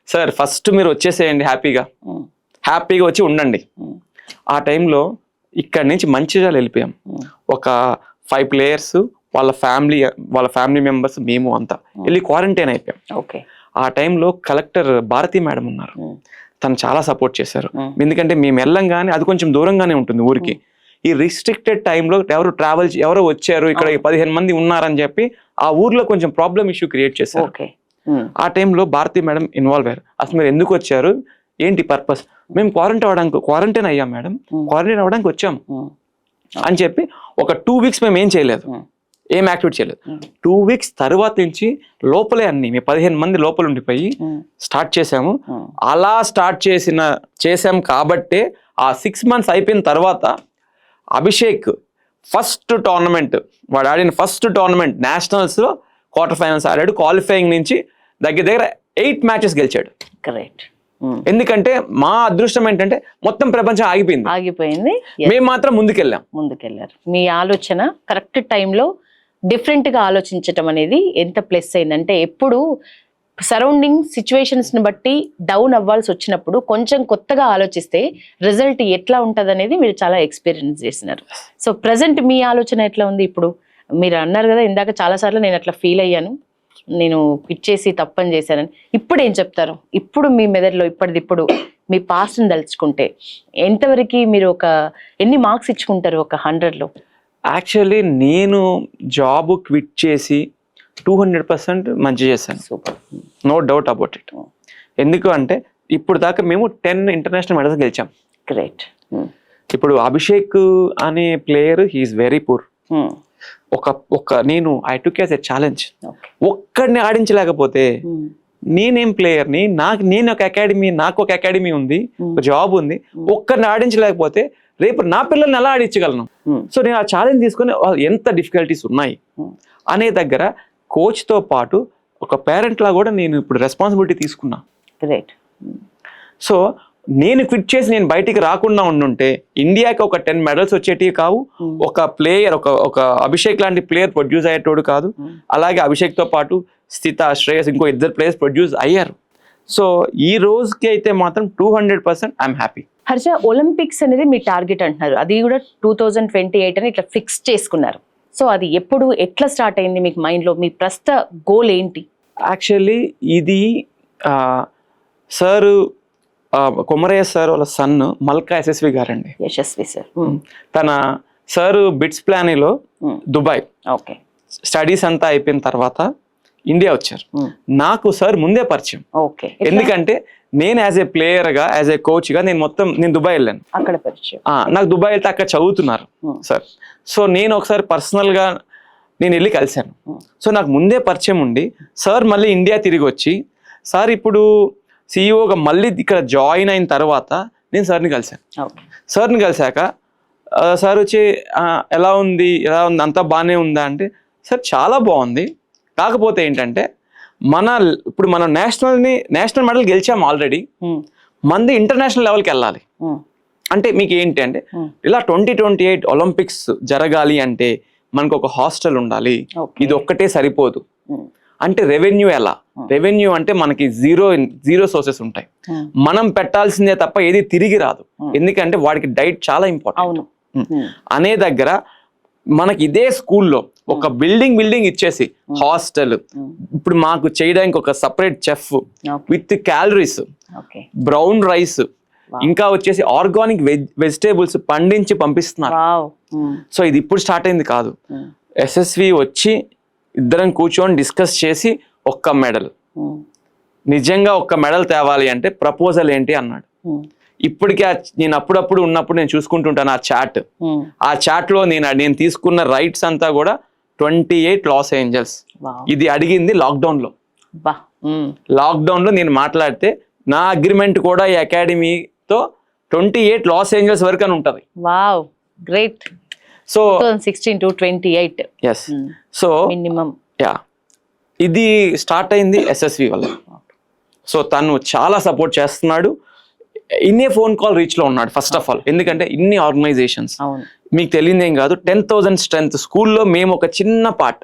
సార్ ఫస్ట్ మీరు వచ్చేసేయండి, హ్యాపీగా వచ్చి ఉండండి. ఆ టైంలో ఇక్కడ నుంచి మంచిర్యాల వెళ్ళిపోయాం. ఒక 5 players వాళ్ళ ఫ్యామిలీ మెంబర్స్ మేము అంతా వెళ్ళి క్వారంటైన్ అయిపోయాం. ఆ టైంలో కలెక్టర్ భారతి మేడం ఉన్నారు, తను చాలా సపోర్ట్ చేశారు. ఎందుకంటే మేము వెళ్ళంగానే అది కొంచెం దూరంగానే ఉంటుంది ఊరికి. ఈ రిస్ట్రిక్టెడ్ టైంలో ఎవరో వచ్చారు ఇక్కడ 15 మంది ఉన్నారని చెప్పి ఆ ఊర్లో కొంచెం ప్రాబ్లం ఇష్యూ క్రియేట్ చేశారు. ఆ టైంలో భారతి మేడం ఇన్వాల్వ్ అయ్యారు. అసలు మీరు ఎందుకు వచ్చారు, ఏంటి పర్పస్, మేము క్వారంటైన్ అయ్యాం మేడం, క్వారంటైన్ అవ్వడానికి వచ్చాం అని చెప్పి ఒక 2 weeks మేము ఏం చేయలేదు, ఏం యాక్టివిటీ చేయలేదు. 2 weeks తర్వాత నుంచి లోపలే అన్ని మేము 15 మంది లోపల ఉండిపోయి స్టార్ట్ చేసాము. అలా చేసాం కాబట్టే ఆ 6 months అయిపోయిన తర్వాత అభిషేక్ ఫస్ట్ టోర్నమెంట్, వాడు ఆడిన ఫస్ట్ టోర్నమెంట్ నేషనల్స్ లో క్వార్టర్ ఫైనల్స్ ఆడాడు. క్వాలిఫైయింగ్ నుంచి దగ్గర 8 matches గెలిచాడు. ఎందుకంటే మా అదృష్టం ఏంటంటే మొత్తం ప్రపంచం ఆగిపోయింది, మేము మాత్రం ముందుకెళ్ళారు. మీ ఆలోచన కరెక్ట్ టైంలో డిఫరెంట్ గా ఆలోచించటం అనేది ఎంత ప్లస్ అయిందంటే, ఎప్పుడు సరౌండింగ్ సిచ్యువేషన్స్ ని బట్టి డౌన్ అవ్వాల్సి వచ్చినప్పుడు కొంచెం కొత్తగా ఆలోచిస్తే రిజల్ట్ ఎట్లా ఉంటది అనేది మీరు చాలా ఎక్స్పీరియన్స్ చేసినారు. సో ప్రజెంట్ మీ ఆలోచన ఎట్లా ఉంది? ఇప్పుడు మీరు అన్నారు కదా ఇందాక చాలా సార్లు నేను అట్లా ఫీల్ అయ్యాను, నేను క్విట్ చేసి తప్పని చేశానని. ఇప్పుడు ఏం చెప్తారు? ఇప్పుడు మీ మెదడులో ఇప్పటిదిప్పుడు మీ పాస్ట్ని తలుచుకుంటే ఎంతవరకు మీరు ఎన్ని మార్క్స్ ఇచ్చుకుంటారు ఒక 100లో? యాక్చువల్లీ నేను జాబ్ క్విట్ చేసి 200% మంచి చేశాను, నో డౌట్ అబౌట్ ఇట్. ఎందుకు అంటే ఇప్పుడు దాకా మేము 10 international medals గెలిచాం. గ్రేట్. ఇప్పుడు అభిషేక్ అనే ప్లేయర్ హీఈస్ వెరీ పూర్. నేను I took as a challenge, ఒక్కడిని ఆడించలేకపోతే నేనేం ప్లేయర్ని, నేను ఒక అకాడమీ ఉంది, ఒక జాబ్ ఉంది, ఒక్కడిని ఆడించలేకపోతే రేపు నా పిల్లల్ని ఎలా ఆడించగలను? సో నేను ఆ ఛాలెంజ్ తీసుకుని ఎంత డిఫికల్టీస్ ఉన్నాయి అనే దగ్గర కోచ్తో పాటు ఒక పేరెంట్ లా కూడా నేను ఇప్పుడు రెస్పాన్సిబిలిటీ తీసుకున్నా. సో నేను క్విట్ చేసి నేను బయటికి రాకుండా ఉండుంటే ఇండియాకి ఒక 10 medals వచ్చేటివి కావు, ఒక ప్లేయర్ ఒక అభిషేక్ లాంటి ప్లేయర్ ప్రొడ్యూస్ అయ్యేటోడు కాదు. అలాగే అభిషేక్తో పాటు స్థిత, శ్రేయస్, ఇంకో 2 players ప్రొడ్యూస్ అయ్యారు. సో ఈ రోజుకి అయితే మాత్రం 200% ఐఎమ్ హ్యాపీ. హర్ష, ఒలింపిక్స్ అనేది మీ టార్గెట్ అంటున్నారు, అది కూడా 2028 అని ఇట్లా ఫిక్స్ చేసుకున్నారు. సో అది ఎప్పుడు, ఎట్లా స్టార్ట్ అయింది మీకు మైండ్లో? మీ ప్రస్తుత గోల్ ఏంటి? యాక్చువల్లీ ఇది సార్ కొమరయ్య సార్ వాళ్ళ సన్ మల్కా యశస్వి గారండి. యశస్వి సార్, తన సార్ బిట్స్ ప్లానీలో దుబాయ్ స్టడీస్ అంతా అయిపోయిన తర్వాత ఇండియా వచ్చారు. నాకు సార్ ముందే పరిచయం. ఎందుకంటే నేను యాజ్ ఏ ప్లేయర్ గా, యాజ్ ఏ కోచ్ గా నేను దుబాయ్ వెళ్ళాను. అక్కడ పరిచయం. నాకు దుబాయ్ వెళ్తే అక్కడ చదువుతున్నారు సార్. సో నేను ఒకసారి పర్సనల్ గా నేను వెళ్ళి కలిశాను. సో నాకు ముందే పరిచయం ఉండి సార్ మళ్ళీ ఇండియా తిరిగి వచ్చి, సార్ ఇప్పుడు సిఇఓగా మళ్ళీ ఇక్కడ జాయిన్ అయిన తర్వాత నేను సార్ని కలిశాను. సార్ని కలిశాక సార్ వచ్చి ఎలా ఉంది అంతా బాగానే ఉందా అంటే, సార్ చాలా బాగుంది, కాకపోతే ఏంటంటే ఇప్పుడు మనం నేషనల్ మెడల్ గెలిచాం ఆల్రెడీ, మంది ఇంటర్నేషనల్ లెవెల్కి వెళ్ళాలి. అంటే మీకు ఏంటి అంటే ఇలా 2028 ఒలింపిక్స్ జరగాలి అంటే మనకు ఒక హాస్టల్ ఉండాలి, ఇది ఒక్కటే సరిపోదు. అంటే రెవెన్యూ రెవెన్యూ అంటే మనకి జీరో సోర్సెస్ ఉంటాయి, మనం పెట్టాల్సిందే తప్ప ఏది తిరిగి రాదు. ఎందుకంటే వాడికి డైట్ చాలా ఇంపార్టెంట్. అనే దగ్గర మనకి ఇదే స్కూల్లో ఒక బిల్డింగ్ ఇచ్చేసి హాస్టల్, ఇప్పుడు మాకు చేయడానికి ఒక separate chef with calories, brown rice, ఇంకా వచ్చేసి ఆర్గానిక్ వెజిటేబుల్స్ పండించి పంపిస్తున్నారు. సో ఇది ఇప్పుడు స్టార్ట్ అయింది కాదు. ఎస్ఎస్వి వచ్చి ఇద్దరం కూర్చొని డిస్కస్ చేసి ఒక్క మెడల్, నిజంగా ఒక్క మెడల్ తేవాలి అంటే ప్రపోజల్ ఏంటి అన్నాడు. ఇప్పటికే నేను అప్పుడప్పుడు ఉన్నప్పుడు నేను చూసుకుంటుంటాను ఆ చాట్ లో నేను తీసుకున్న రైట్స్ అంతా కూడా 28 లాస్ ఏంజల్స్. ఇది అడిగింది లాక్డౌన్ లో నేను మాట్లాడితే నా అగ్రిమెంట్ కూడా ఈ అకాడమీతో 28 లాస్ ఏంజల్స్ వరకు అని ఉంటది. Wow, great. So 16 to 28. Yes. So minimum ఇది స్టార్ట్ అయింది ఎస్ఎస్వి వల్ల. సో తను చాలా సపోర్ట్ చేస్తున్నాడు. ఇన్నే ఫోన్ కాల్ రీచ్ లో ఉన్నాడు ఫస్ట్ ఆఫ్ ఆల్. ఎందుకంటే ఇన్ని ఆర్గనైజేషన్స్, మీకు తెలియదు ఏం కాదు, 10,000 స్ట్రెంత్ స్కూల్లో మేము ఒక చిన్న పార్ట్.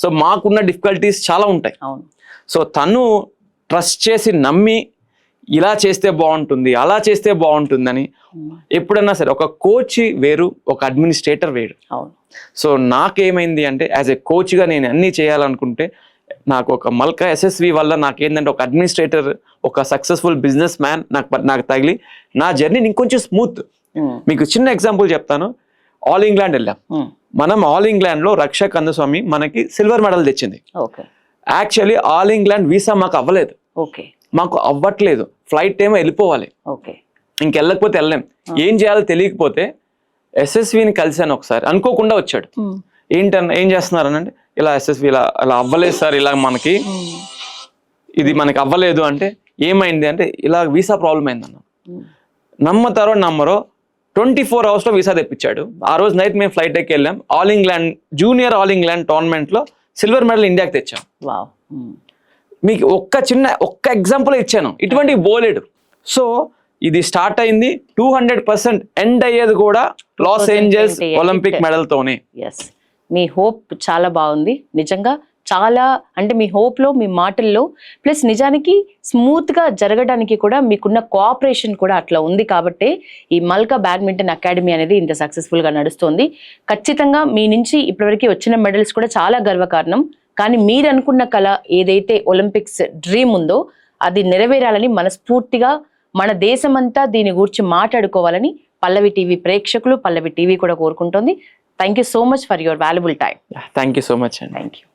సో మాకున్న డిఫికల్టీస్ చాలా ఉంటాయి. సో తను ట్రస్ట్ చేసి నమ్మి ఇలా చేస్తే బాగుంటుంది, అలా చేస్తే బాగుంటుందని. ఎప్పుడన్నా సరే ఒక కోచ్ వేరు, ఒక అడ్మినిస్ట్రేటర్ వేరు. సో నాకేమైంది అంటే యాజ్ ఎ కోచ్గా నేను అన్నీ చేయాలనుకుంటే నాకు ఒక మల్కా ఎస్ఎస్వి వల్ల నాకేంటంటే ఒక అడ్మినిస్ట్రేటర్, ఒక సక్సెస్ఫుల్ బిజినెస్ మ్యాన్ నాకు తగిలి నా జర్నీ ఇంకొంచెం స్మూత్. మీకు చిన్న ఎగ్జాంపుల్ చెప్తాను. ఆల్ ఇంగ్లాండ్ వెళ్ళాం మనం. ఆల్ ఇంగ్లాండ్ లో రక్ష కందస్వామి మనకి సిల్వర్ మెడల్ తెచ్చింది. యాక్చువల్లీ ఆల్ ఇంగ్లాండ్ వీసా మాకు అవ్వలేదు, మాకు అవ్వట్లేదు. ఫ్లైట్ ఏమో వెళ్ళిపోవాలి, ఇంకెళ్ళకపోతే వెళ్ళలేం. ఏం చేయాలో తెలియకపోతే ఎస్ఎస్విని కలిసాను ఒకసారి, అనుకోకుండా వచ్చాడు. ఏం చేస్తున్నారనంటే ఇలా ఎస్ఎస్వి ఇలా అవ్వలేదు సార్, ఇలా మనకి ఇది మనకి అవ్వలేదు అంటే ఏమైంది అంటే ఇలా వీసా ప్రాబ్లం అయిందన్న. నమ్మతారో నమ్మరో 24 hours లో వీసా తెప్పించాడు. ఆ రోజు నైట్ మేము ఫ్లైట్ ఎక్కి వెళ్ళాం. All England junior all England tournament లో సిల్వర్ మెడల్ ఇండియాకి తెచ్చాం. మీకు ఒక్క ఎగ్జాంపుల్ ఇచ్చాను, ఇటువంటి బోలెడు. సో ఇది స్టార్ట్ అయింది 200% ఎండ్ అయ్యేది కూడా లాస్ ఏంజల్స్ ఒలింపిక్ మెడల్ తోనే. మీ హోప్ చాలా బాగుంది నిజంగా. చాలా అంటే మీ హోప్లో, మీ మాటల్లో, ప్లస్ నిజానికి స్మూత్గా జరగడానికి కూడా మీకున్న కోఆపరేషన్ కూడా అట్లా ఉంది. కాబట్టి ఈ మల్కా బ్యాడ్మింటన్ అకాడమీ అనేది ఇంత సక్సెస్ఫుల్గా నడుస్తుంది. ఖచ్చితంగా మీ నుంచి ఇప్పటివరకు వచ్చిన మెడల్స్ కూడా చాలా గర్వకారణం. కానీ మీరు అనుకున్న కళ ఏదైతే ఒలింపిక్స్ డ్రీమ్ ఉందో అది నెరవేరాలని మనస్ఫూర్తిగా మన దేశమంతా దీని గురించి మాట్లాడుకోవాలని పల్లవి టీవీ ప్రేక్షకులు, పల్లవి టీవీ కూడా కోరుకుంటుంది. Thank you so much for your valuable time. Thank you so much. Thank you.